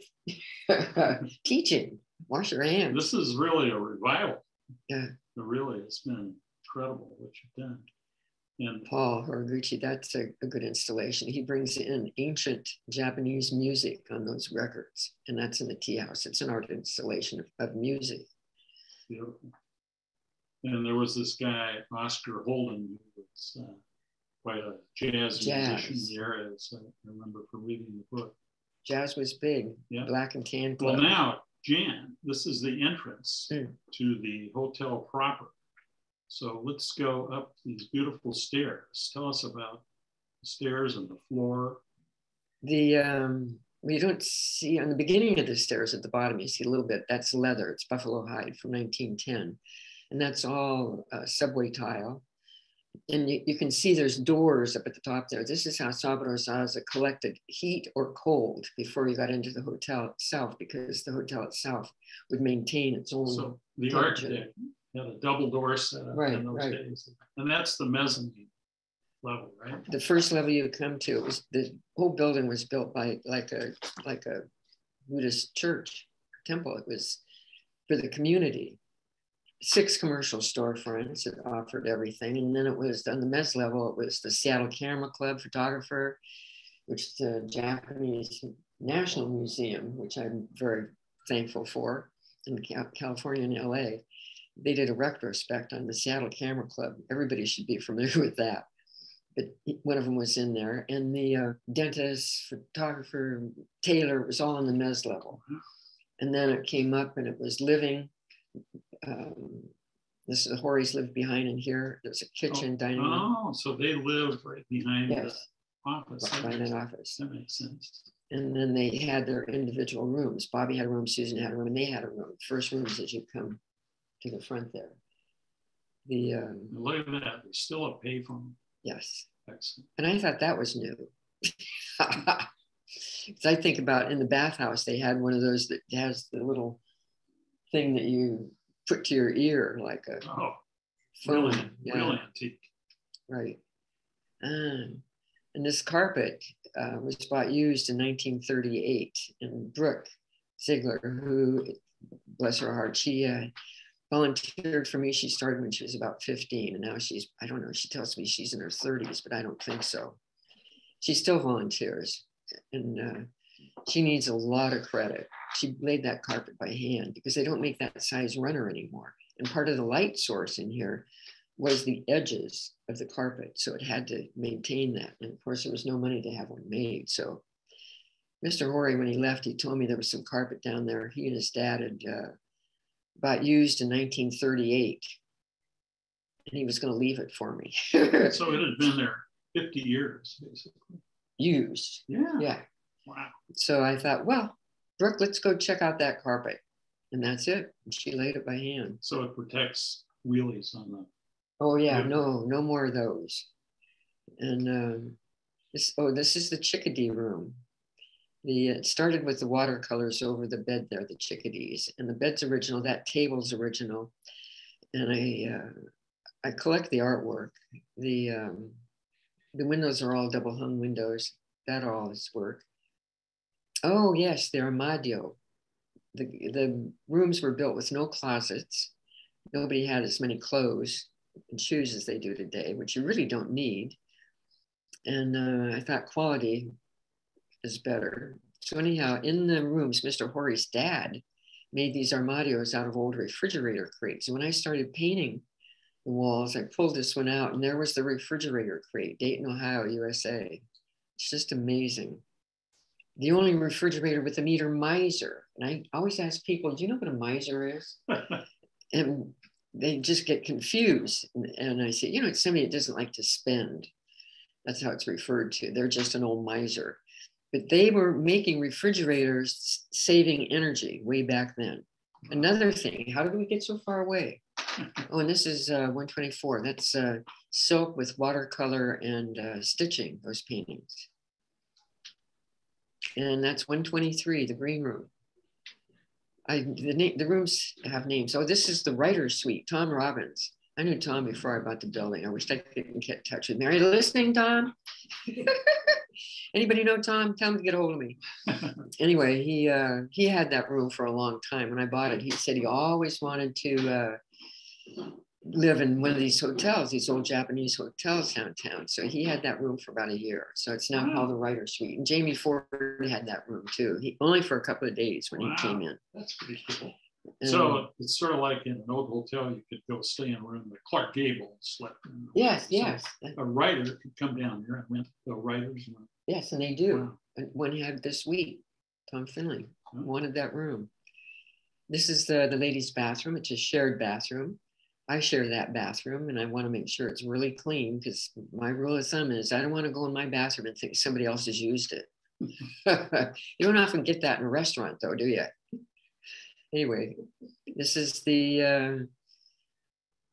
Speaker 5: Teaching, wash your hands.
Speaker 4: This is really a revival.
Speaker 5: Yeah.
Speaker 4: It really has been incredible what you've done. And
Speaker 5: Paul Horiguchi, that's a good installation. He brings in ancient Japanese music on those records, and that's in the tea house. It's an art installation of music.
Speaker 4: beautiful. And there was this guy, Oscar Holden, who was quite a jazz musician in the area, so I remember from reading the book.
Speaker 5: Jazz was big, yeah. Black and Tan Club.
Speaker 4: Well, now, Jan, this is the entrance to the hotel proper. So let's go up these beautiful stairs. Tell us about the stairs and the floor.
Speaker 5: You don't see on the beginning of the stairs at the bottom, you see a little bit, that's leather, it's buffalo hide from 1910. And that's all subway tile. And you can see there's doors up at the top there. This is how Salvador Zaza collected heat or cold before you got into the hotel itself, because the hotel itself would maintain its own.
Speaker 4: So the architect had a double door set up in those days. And that's the mezzanine level, right?
Speaker 5: The first level you come to, it was the whole building was built by like a Buddhist church, temple. It was for the community. 6 commercial storefronts that offered everything. And then it was on the mezz level, it was the Seattle Camera Club photographer, which is the Japanese National Museum, which I'm very thankful for, in California and LA. They did a retrospect on the Seattle Camera Club. Everybody should be familiar with that. But one of them was in there. And the dentist, photographer, tailor, it was all on the mezz level. And then it came up and it was living. This is the Horrys lived behind in here. There's a kitchen, dining room.
Speaker 4: Oh, so they lived right behind the office.
Speaker 5: Behind an office.
Speaker 4: That makes sense.
Speaker 5: And then they had their individual rooms. Bobby had a room, Susan had a room, and they had a room. First rooms as you come to the front there.
Speaker 4: Look at that. There's still a payphone.
Speaker 5: Yes.
Speaker 4: Excellent.
Speaker 5: And I thought that was new. Because I think about in the bathhouse, they had one of those that has the little thing that you put to your ear, like a phone. Really antique. Right. And this carpet was bought used in 1938. And Brooke Ziegler, who, bless her heart, she volunteered for me. She started when she was about 15, and now she's, I don't know, she tells me she's in her 30s, but I don't think so. She still volunteers, and she needs a lot of credit. She laid that carpet by hand because they don't make that size runner anymore. And part of the light source in here was the edges of the carpet. So it had to maintain that. And of course, there was no money to have one made. So Mr. Horry, when he left, he told me there was some carpet down there. He and his dad had bought used in 1938. And he was going to leave it for me.
Speaker 4: So it had been there 50 years, basically.
Speaker 5: Used. Yeah.
Speaker 4: Wow.
Speaker 5: So I thought, well, Brooke, let's go check out that carpet. And that's it. And she laid it by hand.
Speaker 4: So it protects wheelies on the...
Speaker 5: Oh yeah, no more of those. And this is the chickadee room. It started with the watercolors over the bed there, the chickadees. And the bed's original, that table's original. And I collect the artwork. The windows are all double hung windows. That all is work. Oh yes, the armadio. The rooms were built with no closets. Nobody had as many clothes and shoes as they do today, which you really don't need. And I thought quality is better. So anyhow, in the rooms, Mr. Horry's dad made these armadios out of old refrigerator crates. And when I started painting the walls, I pulled this one out and there was the refrigerator crate, Dayton, Ohio, USA. It's just amazing. The only refrigerator with a meter miser. And I always ask people, do you know what a miser is? And they just get confused. And I say, it's somebody that doesn't like to spend. That's how it's referred to. They're just an old miser. But they were making refrigerators saving energy way back then. Another thing, how did we get so far away? Oh, and this is 124. That's silk with watercolor and stitching, those paintings. And that's 123, the green room. The rooms have names. Oh, this is the writer's suite, Tom Robbins. I knew Tom before I bought the building. I wish I could get in touch with him. Are you listening, Tom? Anybody know Tom? Tell him to get a hold of me. Anyway, he had that room for a long time. When I bought it, he said he always wanted to live in one of these hotels, these old Japanese hotels downtown. So he had that room for about a year. So it's now called the Writer's Suite. And Jamie Ford had that room too. Only for a couple of days when he came in.
Speaker 4: That's pretty cool. So it's sort of like in an old hotel, you could go stay in a room that Clark Gable slept in.
Speaker 5: Yes,
Speaker 4: so
Speaker 5: yes.
Speaker 4: A writer could come down here and rent the writer's room.
Speaker 5: Yes, and they do.
Speaker 4: Wow.
Speaker 5: And one had this week, Tom Finley wanted that room. This is the ladies' bathroom. It's a shared bathroom. I share that bathroom, and I want to make sure it's really clean because my rule of thumb is I don't want to go in my bathroom and think somebody else has used it. You don't often get that in a restaurant, though, do you? Anyway, this is the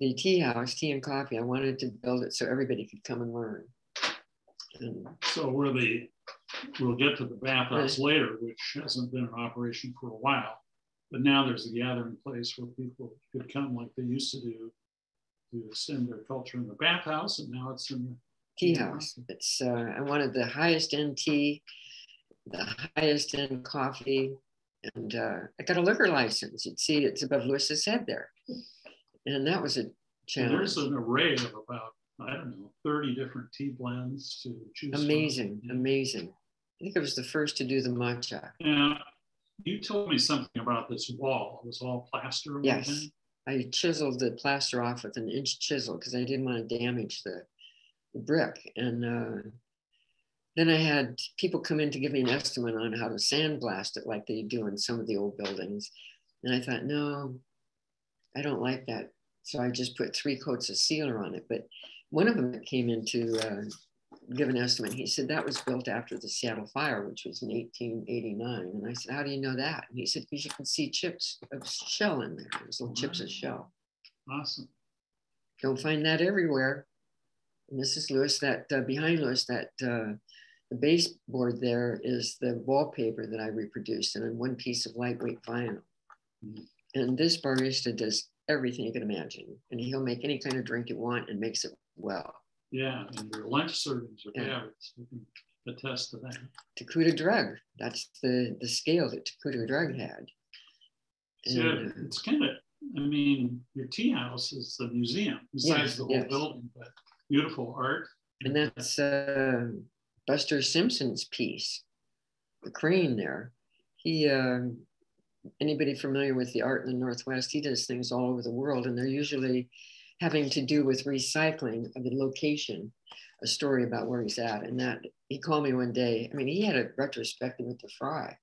Speaker 5: tea house, tea and coffee. I wanted to build it so everybody could come and learn. And
Speaker 4: so we'll get to the bathhouse later, which hasn't been in operation for a while. But now there's a gathering place where people could come like they used to do to extend their culture in the bathhouse, and now it's in the
Speaker 5: tea house. It's I wanted the highest end tea, the highest end coffee, and I got a liquor license. You'd see it's above Lewis's head there, and that was a challenge.
Speaker 4: And there's an array of about 30 different tea blends to choose
Speaker 5: amazing,
Speaker 4: from.
Speaker 5: Amazing. I think I was the first to do the matcha.
Speaker 4: Yeah. You told me something about this wall. It was all plaster.
Speaker 5: Yes. I chiseled the plaster off with an inch chisel because I didn't want to damage the brick. And then I had people come in to give me an estimate on how to sandblast it like they do in some of the old buildings. And I thought, no, I don't like that. So I just put 3 coats of sealer on it. But one of them that came in to give an estimate, he said that was built after the Seattle fire, which was in 1889. And I said, how do you know that? And he said, because you can see chips of shell in there. There's little chips of shell.
Speaker 4: Awesome.
Speaker 5: Don't find that everywhere. And this is Lewis, that behind Lewis, that the baseboard there is the wallpaper that I reproduced, and then one piece of lightweight vinyl. Mm-hmm. And this barista does everything you can imagine. And he'll make any kind of drink you want and makes it well.
Speaker 4: Yeah, and your lunch servings are fabulous. We can attest to that.
Speaker 5: Takuta Drug, that's the scale that Takuta Drug had.
Speaker 4: So it's kind of, your tea house is the museum, besides the whole building, but beautiful art.
Speaker 5: And that's Buster Simpson's piece, the crane there. He, anybody familiar with the art in the Northwest, he does things all over the world, and they're usually having to do with recycling of the location, a story about where he's at. And that he called me one day. He had a retrospective at the Fry.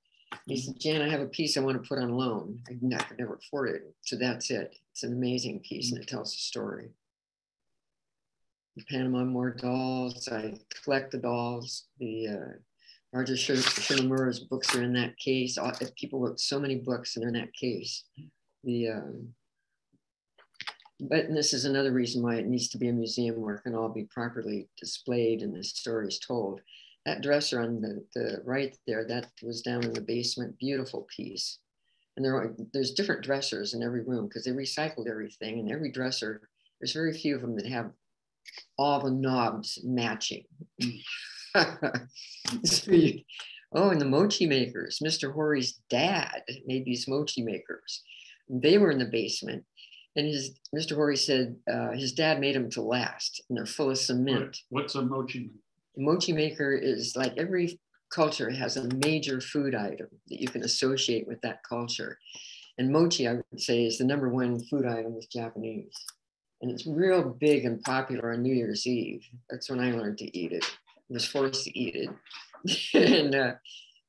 Speaker 5: He said, Jan, I have a piece I want to put on loan. I could never afford it. So that's it. It's an amazing piece, and it tells a story. The Panama Moore dolls, I collect the dolls. The Roger Shimamura's books are in that case. People wrote so many books and they're in that case. But this is another reason why it needs to be a museum where it can all be properly displayed and the stories told. That dresser on the right there, that was down in the basement, beautiful piece. And there's different dressers in every room because they recycled everything, and every dresser, there's very few of them that have all the knobs matching. And the mochi makers, Mr. Horry's dad made these mochi makers. They were in the basement. And Mr. Horry said his dad made them to last, and they're full of cement.
Speaker 4: What's a mochi maker?
Speaker 5: A mochi maker is like every culture has a major food item that you can associate with that culture. And mochi, I would say, is the #1 food item with Japanese. And it's real big and popular on New Year's Eve. That's when I learned to eat it. I was forced to eat it. And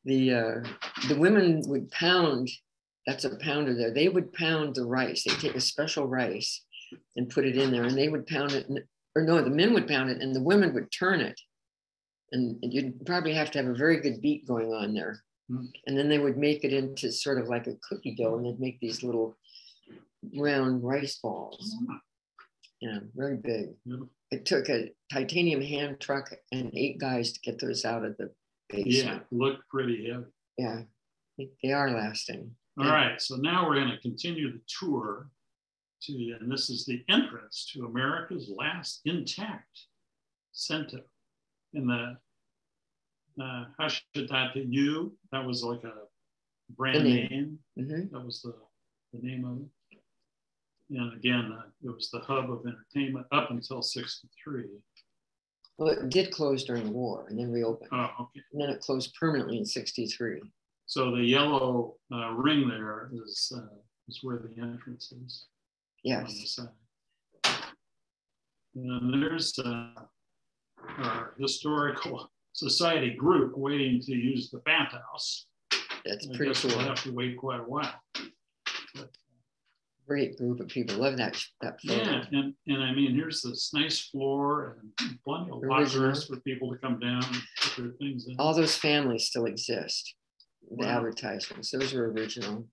Speaker 5: the women would pound. That's a pounder there. They would pound the rice. They'd take a special rice and put it in there, and they would pound it. The men would pound it, and the women would turn it. And you'd probably have to have a very good beat going on there. Mm. And then they would make it into sort of like a cookie dough, and they'd make these little round rice balls. Mm. Yeah, very big. Mm. It took a titanium hand truck and 8 guys to get those out of the basement.
Speaker 4: Yeah, look pretty heavy.
Speaker 5: Yeah, they are lasting.
Speaker 4: All right, so now we're going to continue the tour and this is the entrance to America's last intact center. And Hashitate U, that was like a brand name. Mm-hmm. That was the name of it. And again, it was the hub of entertainment up until 63.
Speaker 5: Well, it did close during the war and then reopened.
Speaker 4: Oh, okay.
Speaker 5: And then it closed permanently in 63.
Speaker 4: So the yellow ring there is where the entrance is.
Speaker 5: Yes.
Speaker 4: On the side. And there's our historical society group waiting to use the bathhouse.
Speaker 5: That's pretty cool.
Speaker 4: We'll have to wait quite a while. But,
Speaker 5: great group of people. Love that photo.
Speaker 4: Yeah, and I mean, here's this nice floor and plenty of lockers for people to come down and put their things in.
Speaker 5: All those families still exist. The advertisements, those were original.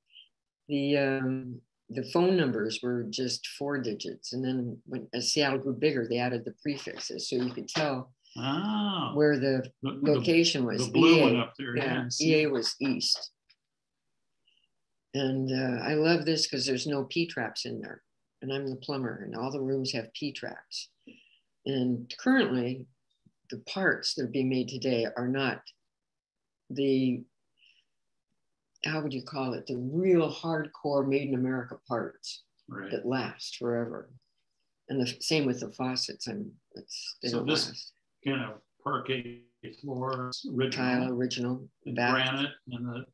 Speaker 5: The phone numbers were just 4 digits, and then as Seattle grew bigger, they added the prefixes, so you could tell where the location was.
Speaker 4: The blue one up there.
Speaker 5: Yeah, EA was east. And I love this because there's no P-traps in there. And I'm the plumber, and all the rooms have P-traps. And currently, the parts that are being made today are not the, how would you call it, the real hardcore made in America parts that last forever. And the same with the faucets. They don't last.
Speaker 4: Kind of parquet floor,
Speaker 5: tile, original,
Speaker 4: granite, and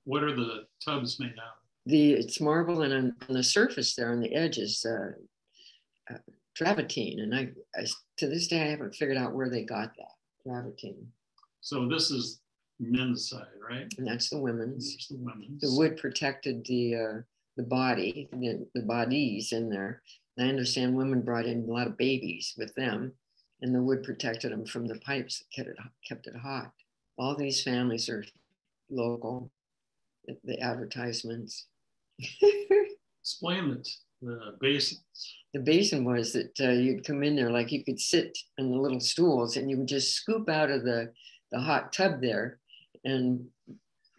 Speaker 4: what are the tubs made out of?
Speaker 5: It's marble, and on the surface there on the edge is travertine. And I to this day I haven't figured out where they got that travertine.
Speaker 4: So this is men's side, right?
Speaker 5: And that's the women's.
Speaker 4: That's the women's.
Speaker 5: The wood protected the body, the bodies in there. And I understand women brought in a lot of babies with them, and the wood protected them from the pipes that kept it hot. All these families are local. The advertisements.
Speaker 4: Explain the basins.
Speaker 5: The basin was that you'd come in there, like you could sit on the little stools, and you would just scoop out of the hot tub there and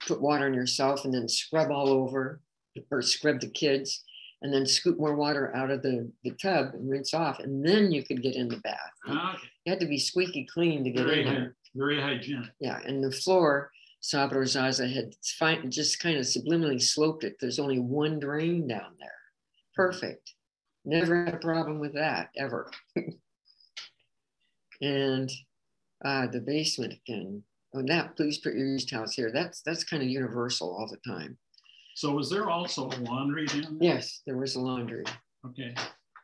Speaker 5: put water on yourself, and then scrub all over, or scrub the kids, and then scoop more water out of the tub and rinse off, and then you could get in the bath.
Speaker 4: Okay.
Speaker 5: You had to be squeaky clean to get in there.
Speaker 4: Very hygienic.
Speaker 5: Yeah, and the floor, Salvador Zaza had just kind of subliminally sloped it. There's only one drain down there. Perfect. Never had a problem with that, ever. And the basement again. Oh, that, please put your use towels here. That's kind of universal all the time.
Speaker 4: So was there also a laundry down there?
Speaker 5: Yes, there was a laundry.
Speaker 4: Okay.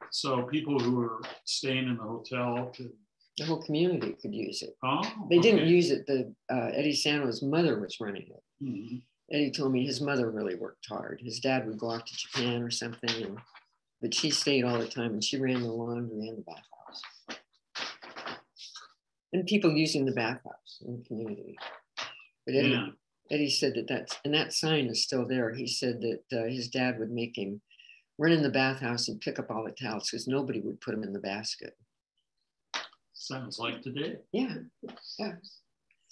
Speaker 4: So people who were staying in the hotel could...
Speaker 5: The whole community could use it.
Speaker 4: Oh,
Speaker 5: they didn't use it. Eddie Sano's mother was running it.
Speaker 4: Mm-hmm.
Speaker 5: Eddie told me his mother really worked hard. His dad would go off to Japan or something, but she stayed all the time, and she ran the laundry and the bathhouse. And people using the bathhouse in the community. But Eddie said that sign is still there. He said that his dad would make him run in the bathhouse and pick up all the towels because nobody would put them in the basket.
Speaker 4: Sounds like today.
Speaker 5: Yeah, it's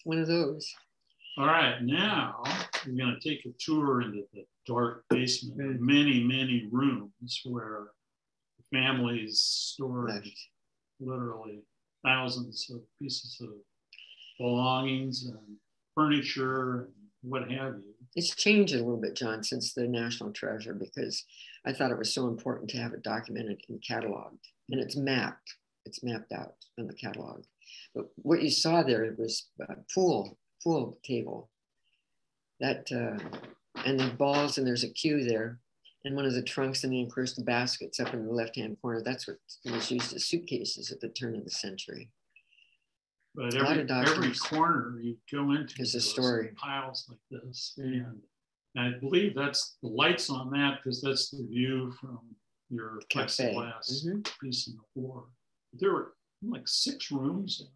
Speaker 5: one of those.
Speaker 4: All right, now we're going to take a tour into the dark basement. Mm-hmm. Many rooms where families stored literally thousands of pieces of belongings and furniture and what have you.
Speaker 5: It's changed a little bit, John, since the National Treasure, because I thought it was so important to have it documented and cataloged, and it's mapped. It's mapped out on the catalog. But what you saw there was a pool table. That and the balls, and there's a queue there, and one of the trunks, and then of course the baskets up in the left-hand corner. That's what was used as suitcases at the turn of the century.
Speaker 4: But every corner you go into
Speaker 5: is a story.
Speaker 4: Piles like this, and I believe that's the lights on that because that's the view from your plexiglass piece in the floor. There were like 6 rooms,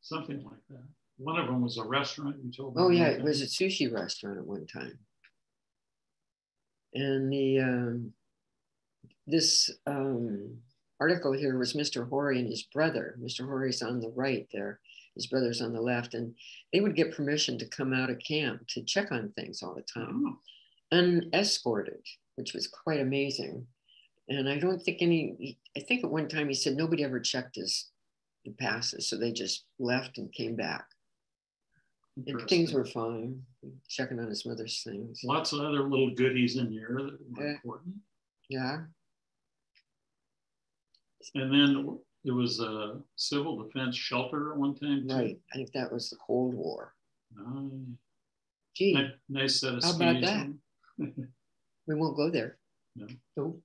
Speaker 4: something like that. One of them was a restaurant, you told me.
Speaker 5: Oh yeah, it was a sushi restaurant at one time. And this article here was Mr. Horry and his brother. Mr. Horry's on the right there. His brother's on the left. And they would get permission to come out of camp to check on things all the time. Unescorted, which was quite amazing. And I don't think I think at one time he said nobody ever checked the passes. So they just left and came back. And things were fine. Checking on his mother's things.
Speaker 4: Lots of other little goodies in here that were important.
Speaker 5: Yeah.
Speaker 4: And then there was a civil defense shelter at one time too.
Speaker 5: Right. I think that was the Cold War.
Speaker 4: Gee,
Speaker 5: Gee,
Speaker 4: nice set of
Speaker 5: how
Speaker 4: skis.
Speaker 5: about that? We won't go there.
Speaker 4: No.
Speaker 5: Nope.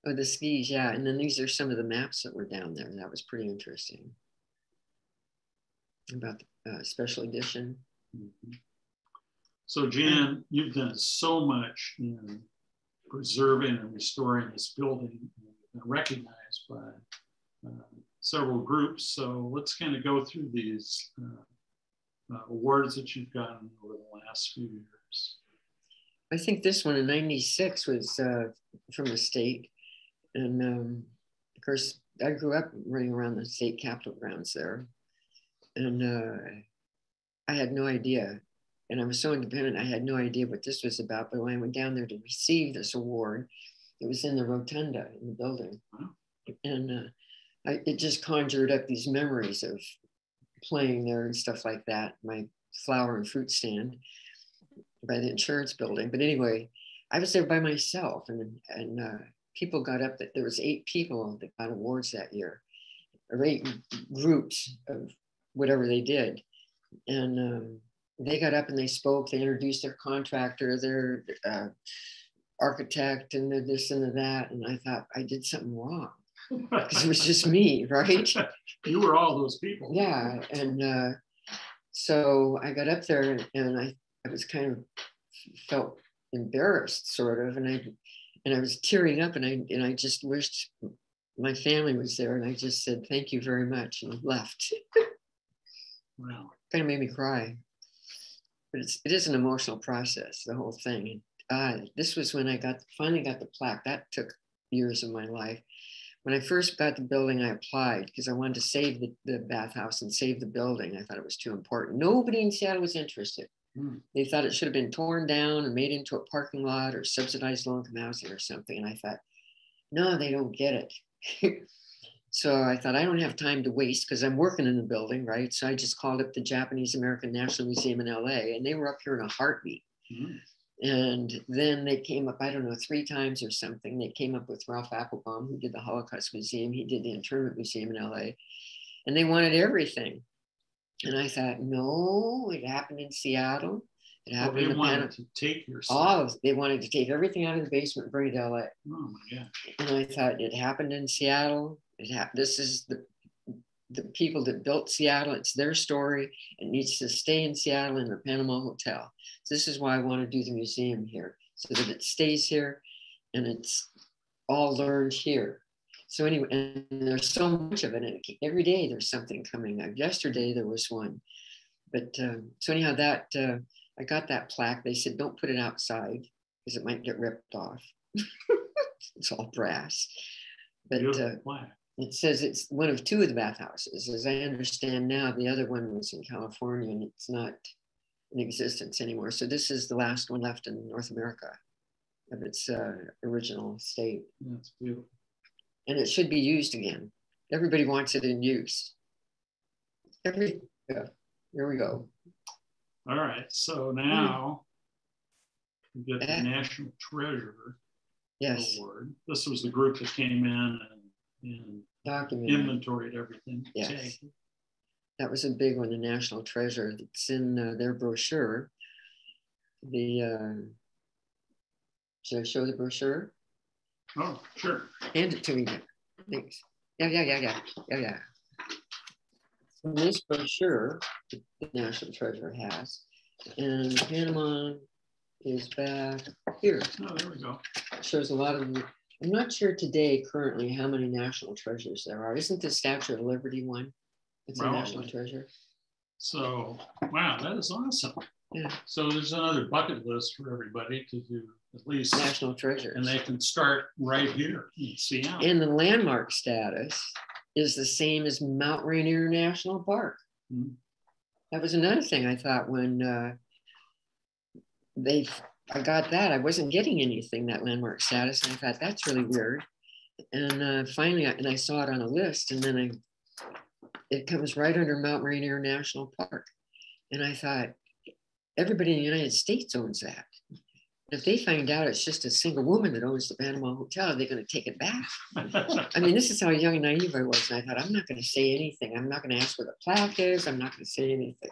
Speaker 5: Oh, the skis, yeah. And then these are some of the maps that were down there. That was pretty interesting. About the special edition.
Speaker 4: Mm-hmm. So Jan, you've done so much in preserving and restoring this building. You've been recognized by several groups. So let's kind of go through these awards that you've gotten over the last few years.
Speaker 5: I think this one in '96 was from the state. And of course, I grew up running around the state capitol grounds there. And I had no idea. And I was so independent, I had no idea what this was about. But when I went down there to receive this award, it was in the rotunda in the building.
Speaker 4: Wow.
Speaker 5: And it just conjured up these memories of playing there and stuff like that. My flower and fruit stand by the insurance building. But anyway, I was there by myself, and people got up. There was 8 people that got awards that year, or 8 groups of whatever they did, and they got up and they spoke. They introduced their contractor, their architect, and this and that. And I thought I did something wrong because it was just me, right?
Speaker 4: You were all those people.
Speaker 5: Yeah, and so I got up there, and I was kind of felt embarrassed, sort of, and I was tearing up, and I just wished my family was there, and I just said thank you very much and left.
Speaker 4: Wow.
Speaker 5: Kind of made me cry, but it is an emotional process, the whole thing. This was when I finally got the plaque. That took years of my life. When I first got the building, I applied because I wanted to save the bathhouse and save the building. I thought it was too important. Nobody in Seattle was interested. They thought it should have been torn down and made into a parking lot or subsidized low-income housing or something. And I thought, no, they don't get it. So I thought, I don't have time to waste because I'm working in the building, right? So I just called up the Japanese American National Museum in LA, and they were up here in a heartbeat. And then they came up, I don't know, 3 times or something. They came up with Ralph Applebaum, who did the Holocaust Museum. He did the Internment Museum in LA. And they wanted everything. And I thought, no, it happened in Seattle. It happened
Speaker 4: they
Speaker 5: in
Speaker 4: wanted to take your stuff.
Speaker 5: They wanted to take everything out of the basement and bring it to LA.
Speaker 4: Oh my God.
Speaker 5: And I thought, it happened in Seattle. This is the people that built Seattle. It's their story. It needs to stay in Seattle in the Panama Hotel. So this is why I want to do the museum here, so that it stays here and it's all learned here. So anyway, and there's so much of it. And every day there's something coming up. Yesterday there was one. But so anyhow, I got that plaque. They said, don't put it outside because it might get ripped off. It's all brass. But it says it's one of 2 of the bathhouses. As I understand now, the other one was in California and it's not in existence anymore. So this is the last one left in North America of its original state.
Speaker 4: That's beautiful.
Speaker 5: And it should be used again. Everybody wants it in use. Here we go.
Speaker 4: All right, so now we get the National Treasure Award. This was the group that came in and inventoried everything.
Speaker 5: Yes. That was a big one, the National Treasure. It's in their brochure. Should I show the brochure?
Speaker 4: Oh, sure.
Speaker 5: Hand it to me. Thanks. Yeah. So this brochure, the National Treasure has, and Panama is back here.
Speaker 4: Oh, there we go.
Speaker 5: It shows a lot of them. I'm not sure today, currently, how many national treasures there are. Isn't the Statue of Liberty one? It's a national treasure.
Speaker 4: So, wow, that is awesome.
Speaker 5: Yeah.
Speaker 4: So there's another bucket list for everybody to do at least
Speaker 5: national treasures.
Speaker 4: And they can start right here in Seattle.
Speaker 5: And the landmark status is the same as Mount Rainier National Park. That was another thing I thought when I got that, I wasn't getting anything, that landmark status. And I thought, that's really weird. And finally, I saw it on a list, and then it comes right under Mount Rainier National Park. And I thought, everybody in the United States owns that. If they find out it's just a single woman that owns the Panama Hotel, they're going to take it back. I mean, this is how young and naive I was. And I thought, I'm not going to say anything. I'm not going to ask where the plaque is. I'm not going to say anything.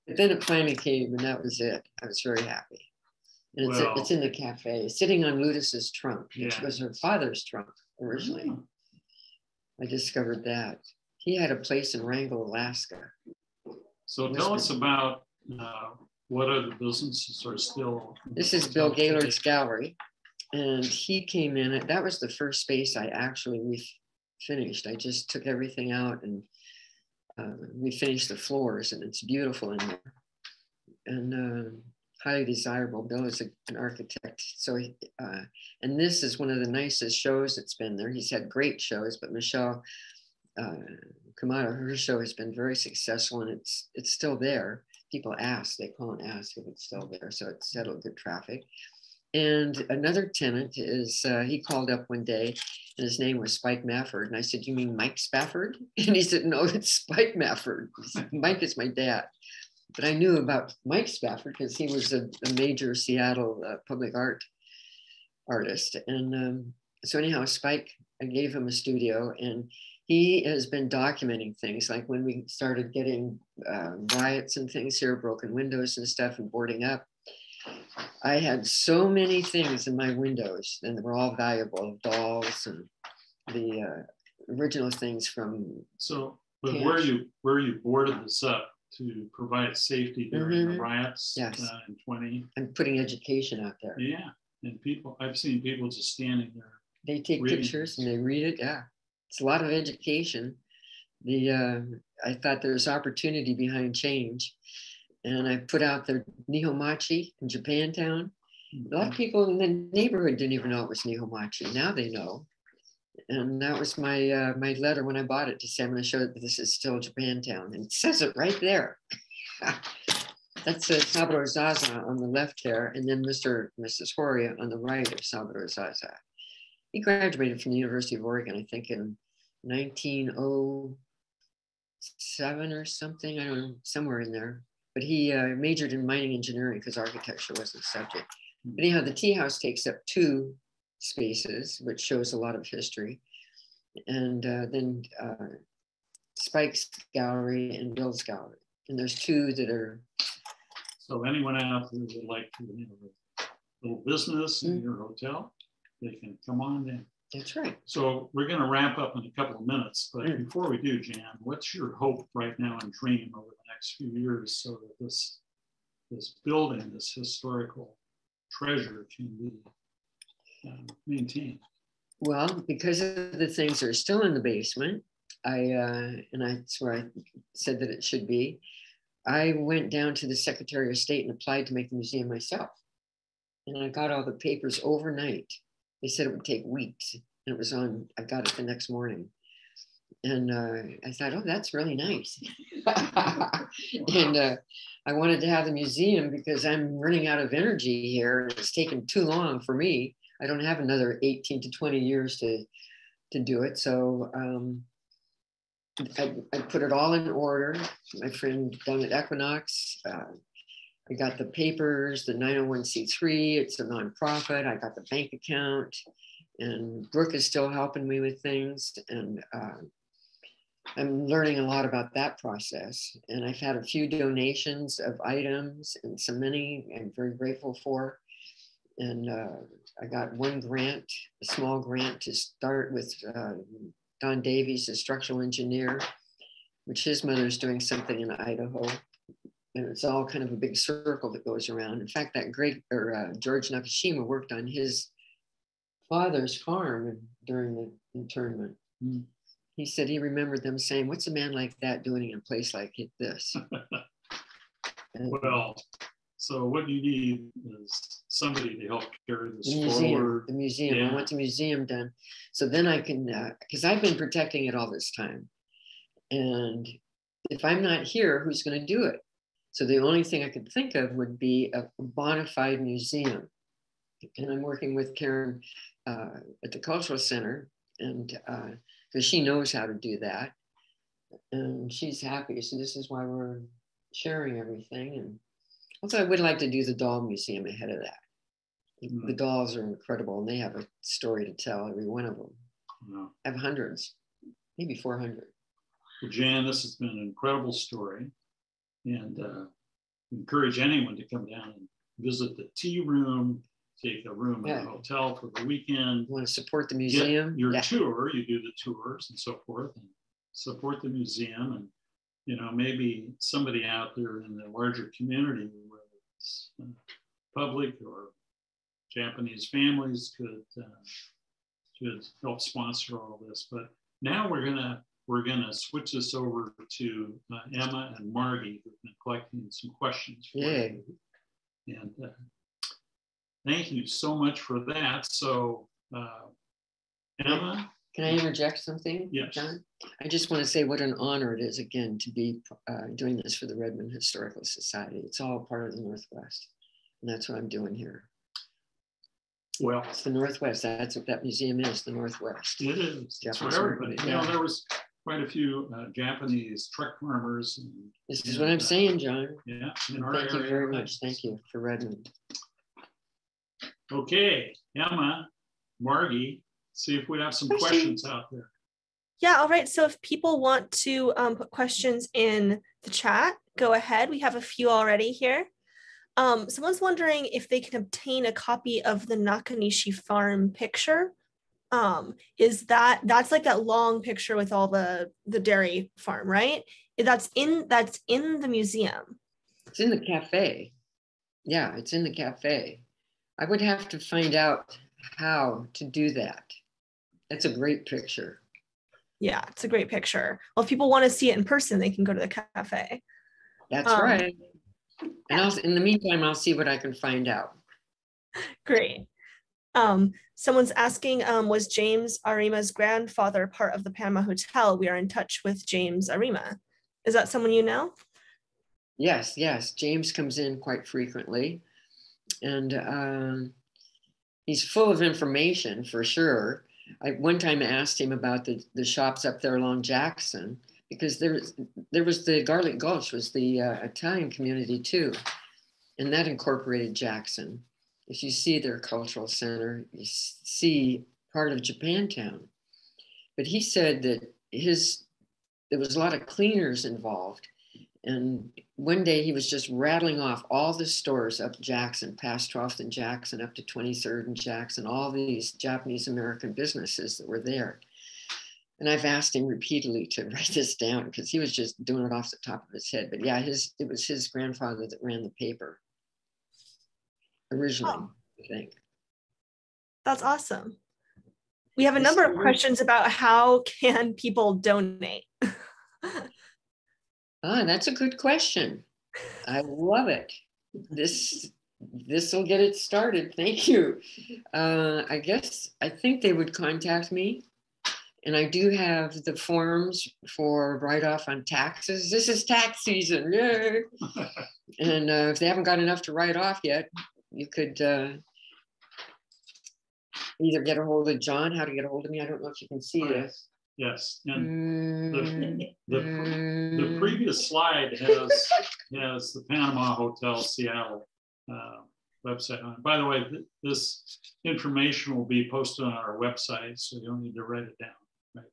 Speaker 5: But then it finally came, and that was it. I was very happy. And it's in the cafe, sitting on Ludus's trunk, which was her father's trunk originally. I discovered that. He had a place in Wrangell, Alaska.
Speaker 4: So tell us about what other businesses are still.
Speaker 5: This is Bill Gaylord's gallery, and he came in. That was the first space we finished. I just took everything out, and we finished the floors, and it's beautiful in there, and highly desirable. Bill is an architect, so and this is one of the nicest shows that's been there. He's had great shows, but Michelle Kamada, her show has been very successful, and it's still there. People ask, they call and ask if it's still there, so it's settled good traffic. And another tenant is, he called up one day, and his name was Spike Mafford, and I said, "You mean Mike Spafford?" And he said, "No, it's Spike Mafford." Said, "Mike is my dad." But I knew about Mike Spafford because he was a major Seattle public art artist. And so anyhow, Spike, I gave him a studio, and he has been documenting things like when we started getting riots and things here, broken windows and stuff, and boarding up. I had so many things in my windows, and they were all valuable, dolls and the original things from.
Speaker 4: So, but where you boarded this up to provide safety during the riots in 20?
Speaker 5: I'm putting education out there.
Speaker 4: Yeah, and I've seen people just standing there.
Speaker 5: They take pictures and they read it. Yeah, it's a lot of education. I thought there's opportunity behind change. And I put out the Nihomachi in Japantown. A lot of people in the neighborhood didn't even know it was Nihomachi. Now they know. And that was my my letter when I bought it to say, I'm going to show that this is still Japantown. And it says it right there. That's Salvador Zaza on the left there. And then Mrs. Horia on the right of Salvador Zaza. He graduated from the University of Oregon, I think in 1907 or something. I don't know, somewhere in there. But he majored in mining engineering because architecture was the subject. But anyhow, the tea house takes up 2 spaces, which shows a lot of history. And then Spike's gallery and Bill's gallery. And there's 2 that are. So
Speaker 4: anyone out there would like to have a little business in your hotel, they can come on in.
Speaker 5: That's right.
Speaker 4: So we're going to wrap up in a couple of minutes, but before we do, Jan, what's your hope right now and dream over the next few years so that this building, this historical treasure can be maintained?
Speaker 5: Well, because of the things that are still in the basement, that's where I said that it should be. I went down to the Secretary of State and applied to make the museum myself. And I got all the papers overnight. They said it would take weeks, and it was on. I got it the next morning, and I thought, oh, that's really nice. And I wanted to have the museum because I'm running out of energy here, and it's taken too long for me. I don't have another 18 to 20 years to do it. So I put it all in order. My friend down at Equinox. I got the papers, the 901c3, it's a nonprofit. I got the bank account, and Brooke is still helping me with things. And I'm learning a lot about that process. And I've had a few donations of items and some money I'm very grateful for. And I got one grant, a small grant to start with Don Davies, a structural engineer, which his mother's doing something in Idaho. And it's all kind of a big circle that goes around. In fact, that George Nakashima worked on his father's farm during the internment. He said he remembered them saying, "What's a man like that doing in a place like this?"
Speaker 4: Well, so what you need is somebody to help carry this
Speaker 5: forward. The museum.
Speaker 4: Yeah.
Speaker 5: I want the museum done. So then I can, because I've been protecting it all this time. And if I'm not here, who's going to do it? So the only thing I could think of would be a bona fide museum. And I'm working with Karen at the Cultural Center, and because she knows how to do that. and she's happy. So this is why we're sharing everything. And also, I would like to do the doll museum ahead of that. The dolls are incredible, and they have a story to tell, every one of them.
Speaker 4: Yeah.
Speaker 5: I have hundreds, maybe 400.
Speaker 4: Well, Jan, this has been an incredible story, and encourage anyone to come down and visit the tea room, take a room in the hotel for the weekend.
Speaker 5: You want to support the museum?
Speaker 4: Get your tour, you do the tours and so forth, and support the museum. And, you know, maybe somebody out there in the larger community, whether it's public or Japanese families, could help sponsor all this. But now we're gonna switch this over to Emma and Margie, who've been collecting some questions for you. And thank you so much for that. So Emma,
Speaker 5: can I interject something?
Speaker 4: Yes.
Speaker 5: John? I just want to say what an honor it is again to be doing this for the Redmond Historical Society. It's all part of the Northwest, and that's what I'm doing here.
Speaker 4: Well,
Speaker 5: it's the Northwest. That's what that museum is, the Northwest.
Speaker 4: It is. It's for everybody. You know, there was quite a few Japanese truck farmers.
Speaker 5: This is what I'm saying, John.
Speaker 4: Yeah.
Speaker 5: Thank you very much. Thank you for Redmond.
Speaker 4: Okay, Emma, Margie, see if we have some questions out there.
Speaker 2: Yeah, all right. So if people want to put questions in the chat, go ahead. We have a few already here. Someone's wondering if they can obtain a copy of the Nakanishi farm picture. That's like that long picture with all the dairy farm, right? That's in the museum.
Speaker 5: It's in the cafe. Yeah, it's in the cafe. I would have to find out how to do that. That's a great picture.
Speaker 2: Yeah, it's a great picture. Well, if people want to see it in person, they can go to the cafe.
Speaker 5: That's right. And in the meantime, I'll see what I can find out.
Speaker 2: Great. Someone's asking, was James Arima's grandfather part of the Panama Hotel? We are in touch with James Arima. Is that someone you know?
Speaker 5: Yes. James comes in quite frequently. And he's full of information for sure. I one time asked him about the shops up there along Jackson, because there was the Garlic Gulch was the Italian community too. And that incorporated Jackson. If you see their cultural center, you see part of Japantown. But he said that there was a lot of cleaners involved. And one day he was just rattling off all the stores up Jackson, past 12th and Jackson, up to 23rd and Jackson, all these Japanese American businesses that were there. And I've asked him repeatedly to write this down because he was just doing it off the top of his head. But yeah, it was his grandfather that ran the paper originally, I think.
Speaker 2: That's awesome. We have a number of questions about how can people donate.
Speaker 5: That's a good question. I love it. This will get it started. Thank you. I think they would contact me. And I do have the forms for write-off on taxes. This is tax season. Yay. And if they haven't got enough to write off yet, you could either get a hold of John, how to get a hold of me. I don't know if you can see this.
Speaker 4: Yes, and the previous slide has the Panama Hotel Seattle website on it. By the way, this information will be posted on our website, so you don't need to write it down right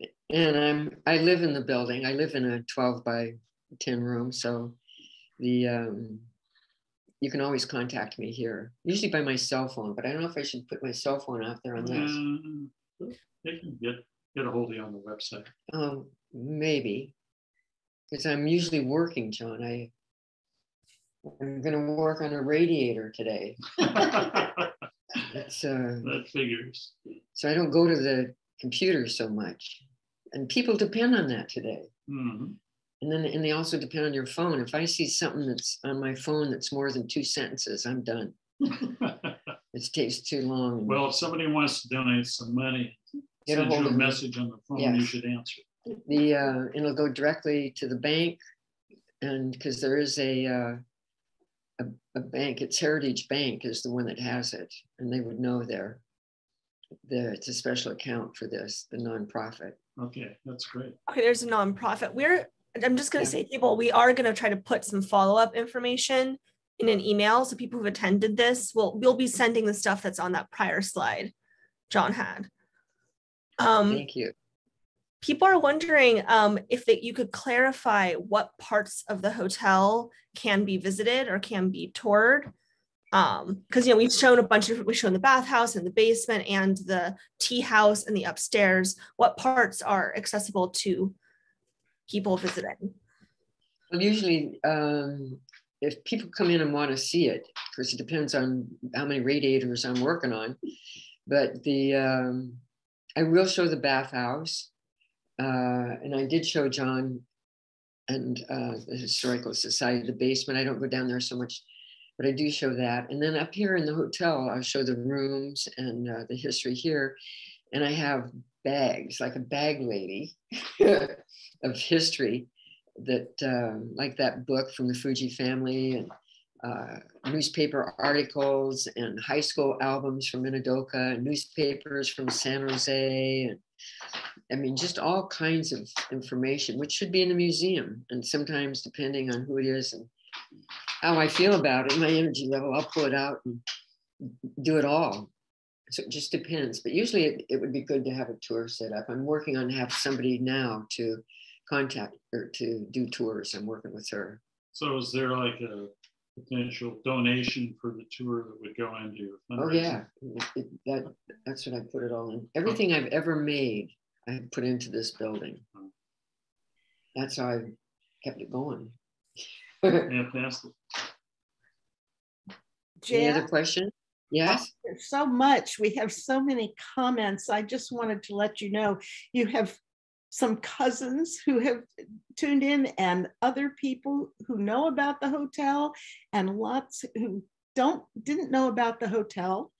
Speaker 4: now.
Speaker 5: And I live in the building. I live in a 12 by 10 room, so you can always contact me here, usually by my cell phone, but I don't know if I should put my cell phone out there on this.
Speaker 4: They can get a hold of you on the website.
Speaker 5: Maybe, because I'm usually working, John. I'm going to work on a radiator today.
Speaker 4: That figures.
Speaker 5: So I don't go to the computer so much, and people depend on that today.
Speaker 4: Mm-hmm.
Speaker 5: And they also depend on your phone. If I see something that's on my phone that's more than 2 sentences, I'm done. It takes too long.
Speaker 4: Well, if somebody wants to donate some money,
Speaker 5: send you a
Speaker 4: message on the phone, yes. You should answer.
Speaker 5: It'll go directly to the bank, and because there is a bank, it's Heritage Bank is the one that has it, and they would know it's a special account for this, the nonprofit.
Speaker 4: Okay, that's great.
Speaker 2: Okay, there's a nonprofit. I'm just going to say, people, we are going to try to put some follow-up information in an email. So people who've attended this, we'll be sending the stuff that's on that prior slide John had.
Speaker 5: Thank you.
Speaker 2: People are wondering if you could clarify what parts of the hotel can be visited or can be toured. Because we've shown we've shown the bathhouse and the basement and the tea house and the upstairs. What parts are accessible to people visiting?
Speaker 5: Well, usually, if people come in and want to see it, of course, it depends on how many radiators I'm working on. But I will show the bathhouse, and I did show John and the Historical Society the basement. I don't go down there so much, but I do show that. And then up here in the hotel, I'll show the rooms and the history here. And I have bags, like a bag lady of history that, like that book from the Fuji family, and newspaper articles and high school albums from Minidoka, and newspapers from San Jose. And I mean, just all kinds of information, which should be in the museum. And sometimes, depending on who it is and how I feel about it, my energy level, I'll pull it out and do it all. So it just depends. But usually it would be good to have a tour set up. I'm working on have somebody now to contact or to do tours. I'm working with her.
Speaker 4: So is there like a potential donation for the tour that would go into your fundraising?
Speaker 5: Oh yeah, that's what I put it all in. Everything I've ever made, I put into this building. That's how I kept it going.
Speaker 4: Fantastic.
Speaker 5: Any other question? Yes.
Speaker 3: There's so much. We have so many comments. I just wanted to let you know you have some cousins who have tuned in and other people who know about the hotel and lots who didn't know about the hotel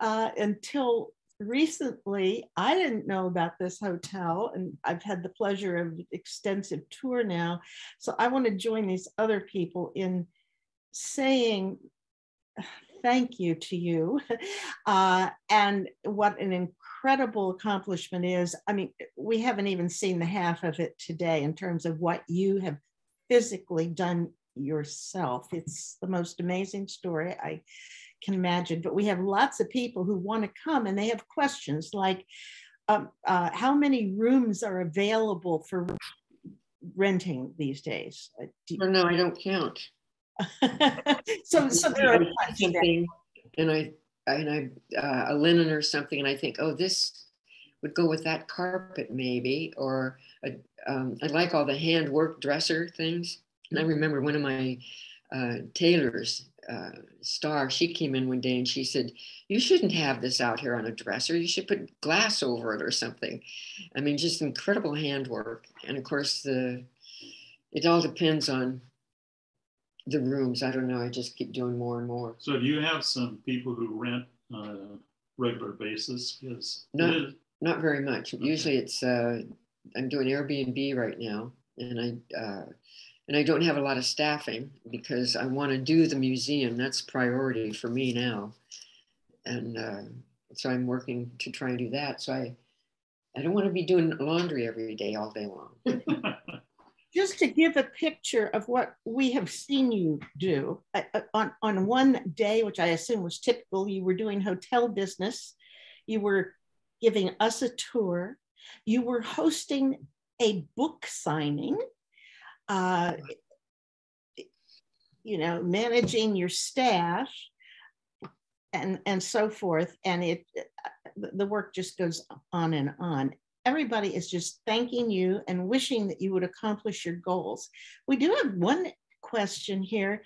Speaker 3: until recently. I didn't know about this hotel, and I've had the pleasure of extensive tour now. So I want to join these other people in saying thank you to you. And what an incredible accomplishment is. I mean, we haven't even seen the half of it today in terms of what you have physically done yourself. It's the most amazing story I can imagine. But we have lots of people who want to come and they have questions like, how many rooms are available for renting these days?
Speaker 5: No, I don't count.
Speaker 3: so there are
Speaker 5: something, and I a linen or something, and I think, oh, this would go with that carpet maybe, or I like all the handwork dresser things. And I remember one of my tailors, Star, she came in one day and she said, you shouldn't have this out here on a dresser. You should put glass over it or something. I mean, just incredible handwork. And of course, it all depends on the rooms. I don't know. I just keep doing more and more.
Speaker 4: So do you have some people who rent on a regular basis?
Speaker 5: Not very much. Okay. Usually it's, I'm doing Airbnb right now, and I don't have a lot of staffing because I want to do the museum. That's priority for me now. And so I'm working to try and do that. So I don't want to be doing laundry every day, all day long.
Speaker 3: Just to give a picture of what we have seen you do, on one day, which I assume was typical, you were doing hotel business, you were giving us a tour, you were hosting a book signing, managing your staff, and so forth, and the work just goes on and on. Everybody is just thanking you and wishing that you would accomplish your goals. We do have one question here.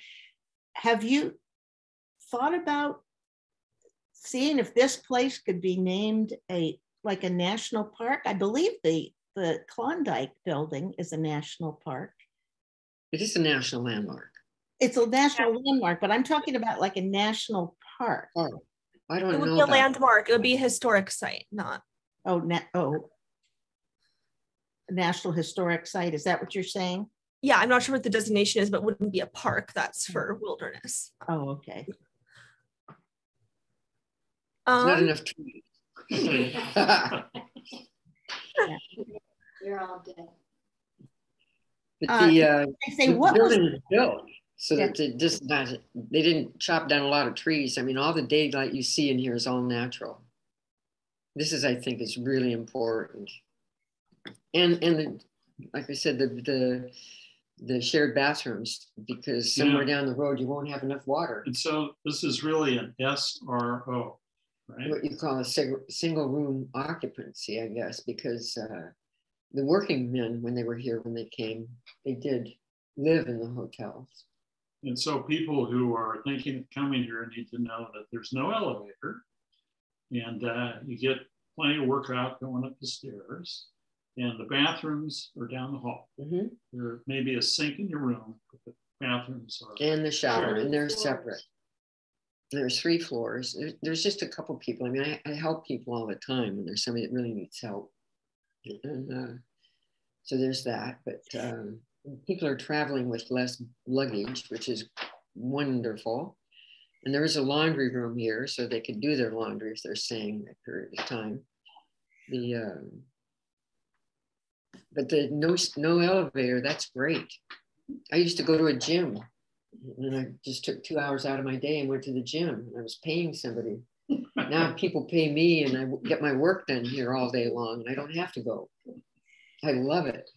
Speaker 3: Have you thought about seeing if this place could be named like a national park? I believe the Klondike building is a national park.
Speaker 5: It is a national landmark.
Speaker 3: It's a national landmark, but I'm talking about like a national park.
Speaker 5: Oh, I don't know.
Speaker 2: It would be a landmark. It would be a historic site, not.
Speaker 3: National Historic Site. Is that what you're saying?
Speaker 2: Yeah, I'm not sure what the designation is, but it wouldn't be a park. That's for wilderness.
Speaker 3: Oh, okay.
Speaker 5: Not enough trees.
Speaker 3: Yeah.
Speaker 2: You're all dead.
Speaker 5: But the building is built so
Speaker 3: Yeah.
Speaker 5: that they didn't chop down a lot of trees. I mean, all the daylight you see in here is all natural. This is, I think, is really important. And like I said, the shared bathrooms, because somewhere down the road you won't have enough water.
Speaker 4: And so this is really an SRO, right?
Speaker 5: What you call a single room occupancy, I guess, because the working men, when they were here, when they came, they did live in the hotels.
Speaker 4: And so people who are thinking of coming here need to know that there's no elevator, and you get plenty of workout going up the stairs, and the bathrooms are down the hall.
Speaker 5: Mm-hmm.
Speaker 4: There may be a sink in your room, but the bathrooms are
Speaker 5: And the shower,
Speaker 4: shared.
Speaker 5: and they're separate. There's 3 floors. There's just a couple people. I mean, I help people all the time when there's somebody that really needs help. And so there's that. But people are traveling with less luggage, which is wonderful. And there is a laundry room here, so they could do their laundry if they're staying that period of time. But the no elevator, that's great. I used to go to a gym, and I just took 2 hours out of my day and went to the gym. I was paying somebody. Now people pay me, and I get my work done here all day long, and I don't have to go. I love it.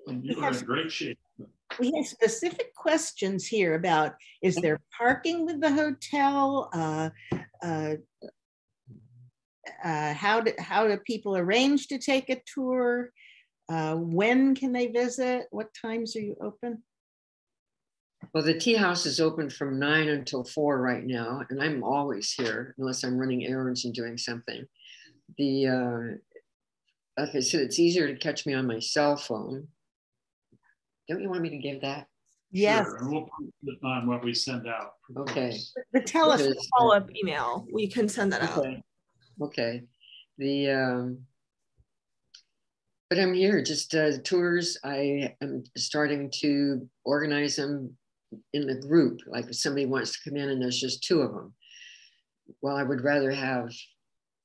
Speaker 4: And you are in great shape.
Speaker 3: We have specific questions here about, is there parking with the hotel? How do people arrange to take a tour? When can they visit? What times are you open?
Speaker 5: Well, the tea house is open from 9 until 4 right now, and I'm always here unless I'm running errands and doing something. Like I said, it's easier to catch me on my cell phone. Don't you want me to give that?
Speaker 3: Yes.
Speaker 4: Sure. And we'll put it on what we send out.
Speaker 5: Okay.
Speaker 3: But tell us.
Speaker 5: Because,
Speaker 2: Follow-up email. We can send that out.
Speaker 5: Okay. But I'm here, just tours. I am starting to organize them in the group. Like if somebody wants to come in and there's just 2 of them. Well, I would rather have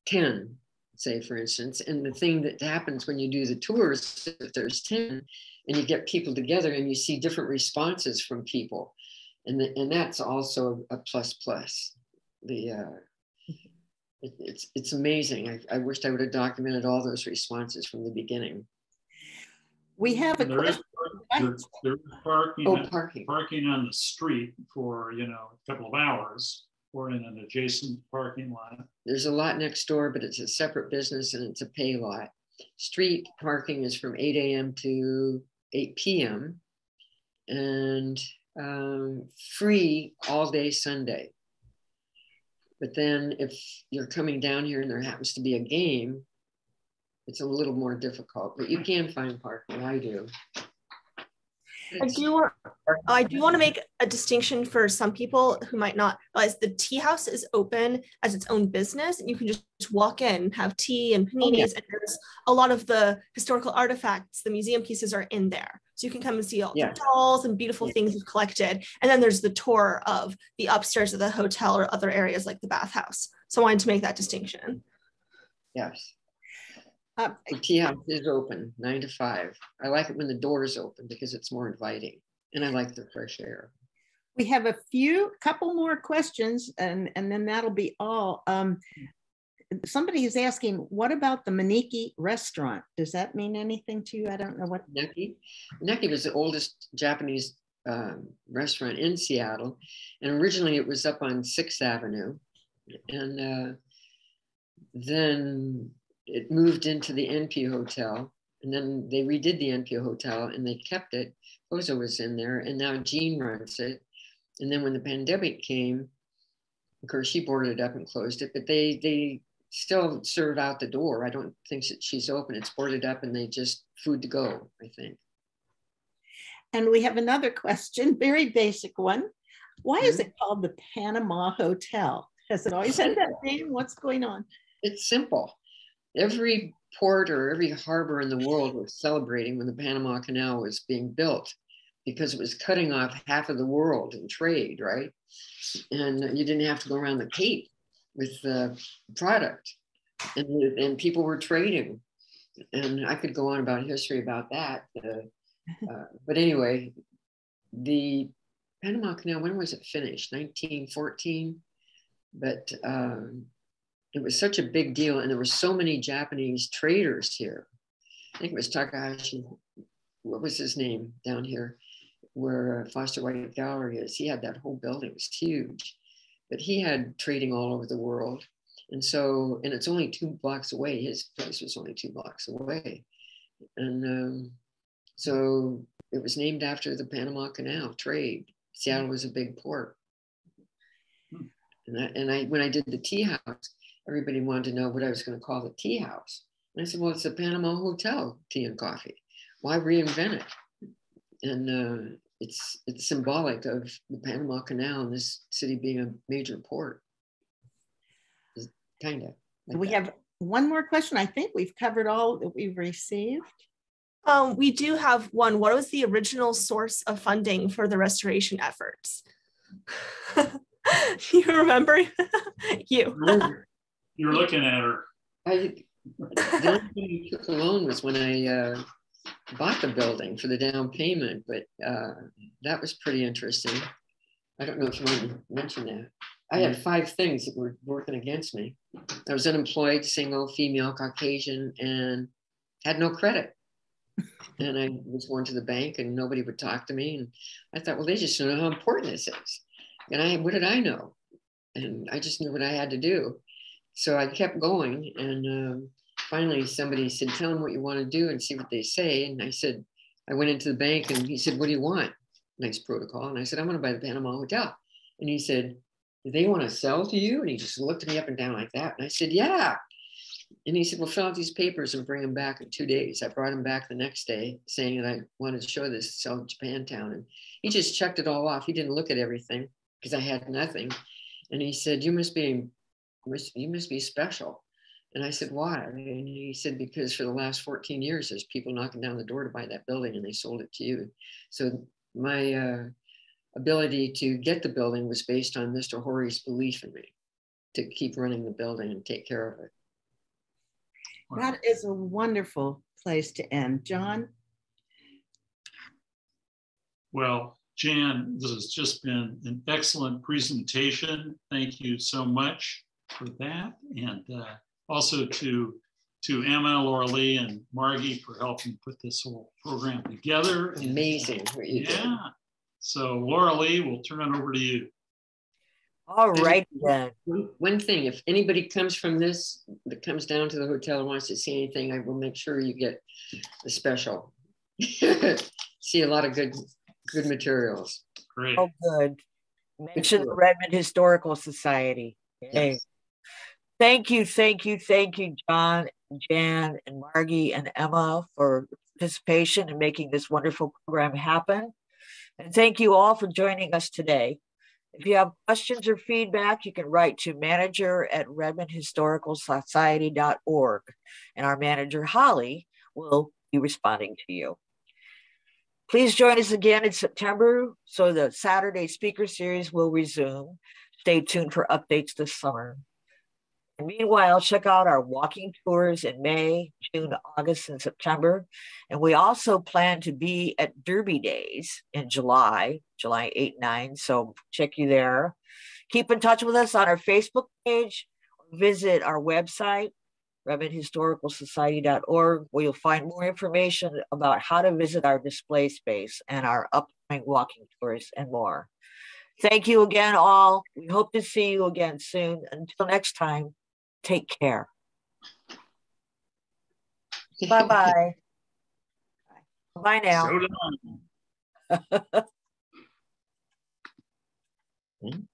Speaker 5: 10, say, for instance. And the thing that happens when you do the tours, if there's 10 and you get people together and you see different responses from people, and that's also a plus. It's amazing. I wished I would have documented all those responses from the beginning.
Speaker 3: We have a question.
Speaker 4: There's parking, parking on the street for a couple of hours, or in an adjacent parking lot.
Speaker 5: There's a lot next door, but it's a separate business and it's a pay lot. Street parking is from 8 a.m. to 8 p.m. and free all day Sunday. But then if you're coming down here and there happens to be a game, it's a little more difficult, but you can find parking. I do.
Speaker 2: I do want to make a distinction for some people who might not realize the tea house is open as its own business. And you can just walk in, have tea and paninis, and there's a lot of the historical artifacts, the museum pieces are in there. So you can come and see all the dolls and beautiful things you've collected. And then there's the tour of the upstairs of the hotel or other areas like the bathhouse. So I wanted to make that distinction.
Speaker 5: Yes. The tea house is open 9 to 5. I like it when the door is open because it's more inviting, and I like the fresh air.
Speaker 3: We have a couple more questions, and then that'll be all. Somebody is asking, what about the Maneki restaurant? Does that mean anything to you? I don't know what.
Speaker 5: Maneki was the oldest Japanese restaurant in Seattle, and originally it was up on 6th Avenue, and then it moved into the NP Hotel, and then they redid the NP Hotel and they kept it. Ozo was in there, and now Jean runs it. And then when the pandemic came, of course, she boarded it up and closed it, but they still serve out the door. I don't think that she's open. It's boarded up and they just food to go, I think.
Speaker 3: And we have another question, very basic one. Why is it called the Panama Hotel? Has it always had that name? What's going on?
Speaker 5: It's simple. Every port or every harbor in the world was celebrating when the Panama Canal was being built, because it was cutting off half of the world in trade, right? And you didn't have to go around the Cape with the product, and people were trading. And I could go on about history about that. But anyway, the Panama Canal, when was it finished? 1914. But it was such a big deal. And there were so many Japanese traders here. I think it was Takahashi, what was his name down here, where Foster White Gallery is. He had that whole building, it was huge. But he had trading all over the world. And so, and it's only 2 blocks away. His place was only 2 blocks away. And so it was named after the Panama Canal trade. Seattle was a big port. And when I did the tea house, everybody wanted to know what I was going to call the tea house. And I said, well, it's the Panama Hotel Tea and Coffee. Why reinvent it? And it's symbolic of the Panama Canal and this city being a major port. Kind of. Like
Speaker 3: we have one more question. I think we've covered all that we've received.
Speaker 2: We do have one. What was the original source of funding for the restoration efforts? You remember? You.
Speaker 4: You're looking at her.
Speaker 5: The only thing I took a loan was when I bought the building for the down payment, but that was pretty interesting. I don't know if you want to mention that. I had 5 things that were working against me. I was unemployed, single, female, Caucasian, and had no credit. And I was going to the bank and nobody would talk to me. And I thought, well, they just don't know how important this is. And what did I know? And I just knew what I had to do. So I kept going. And finally somebody said, tell them what you want to do and see what they say. And I said, I went into the bank and he said, what do you want? Nice protocol. And I said, I want to buy the Panama Hotel. And he said, do they want to sell to you? And he just looked me up and down like that. And I said, yeah. And he said, well, fill out these papers and bring them back in 2 days. I brought him back the next day saying that I wanted to show this, sell Japantown. And he just checked it all off. He didn't look at everything because I had nothing. And he said, you must be special. And I said, why? And he said, because for the last 14 years, there's people knocking down the door to buy that building and they sold it to you. So my ability to get the building was based on Mr. Horry's belief in me to keep running the building and take care of it.
Speaker 3: That is a wonderful place to end. John?
Speaker 4: Well, Jan, this has just been an excellent presentation. Thank you so much for that. And also to Emma, Laura Lee, and Margie for helping put this whole program together.
Speaker 5: Amazing what you did.
Speaker 4: Yeah. So Laura Lee, we'll turn it over to you.
Speaker 1: All right then.
Speaker 5: One thing, if anybody comes from this, that comes down to the hotel and wants to see anything, I will make sure you get the special. See a lot of good materials.
Speaker 4: Great.
Speaker 1: Oh, good. Mention the Redmond Historical Society. Hey.
Speaker 5: Yes.
Speaker 1: Thank you, John, Jan, and Margie, and Emma for participation in making this wonderful program happen. And thank you all for joining us today. If you have questions or feedback, you can write to manager@redmondhistoricalsociety.org, and our manager, Holly, will be responding to you. Please join us again in September, so the Saturday speaker series will resume. Stay tuned for updates this summer. And meanwhile, check out our walking tours in May, June, August, and September. And we also plan to be at Derby Days in July 8, 9. So check you there. Keep in touch with us on our Facebook page. Visit our website, redmondhistoricalsociety.org, where you'll find more information about how to visit our display space and our upcoming walking tours and more. Thank you again, all. We hope to see you again soon. Until next time, take care. Bye-bye. Bye now.
Speaker 4: So long.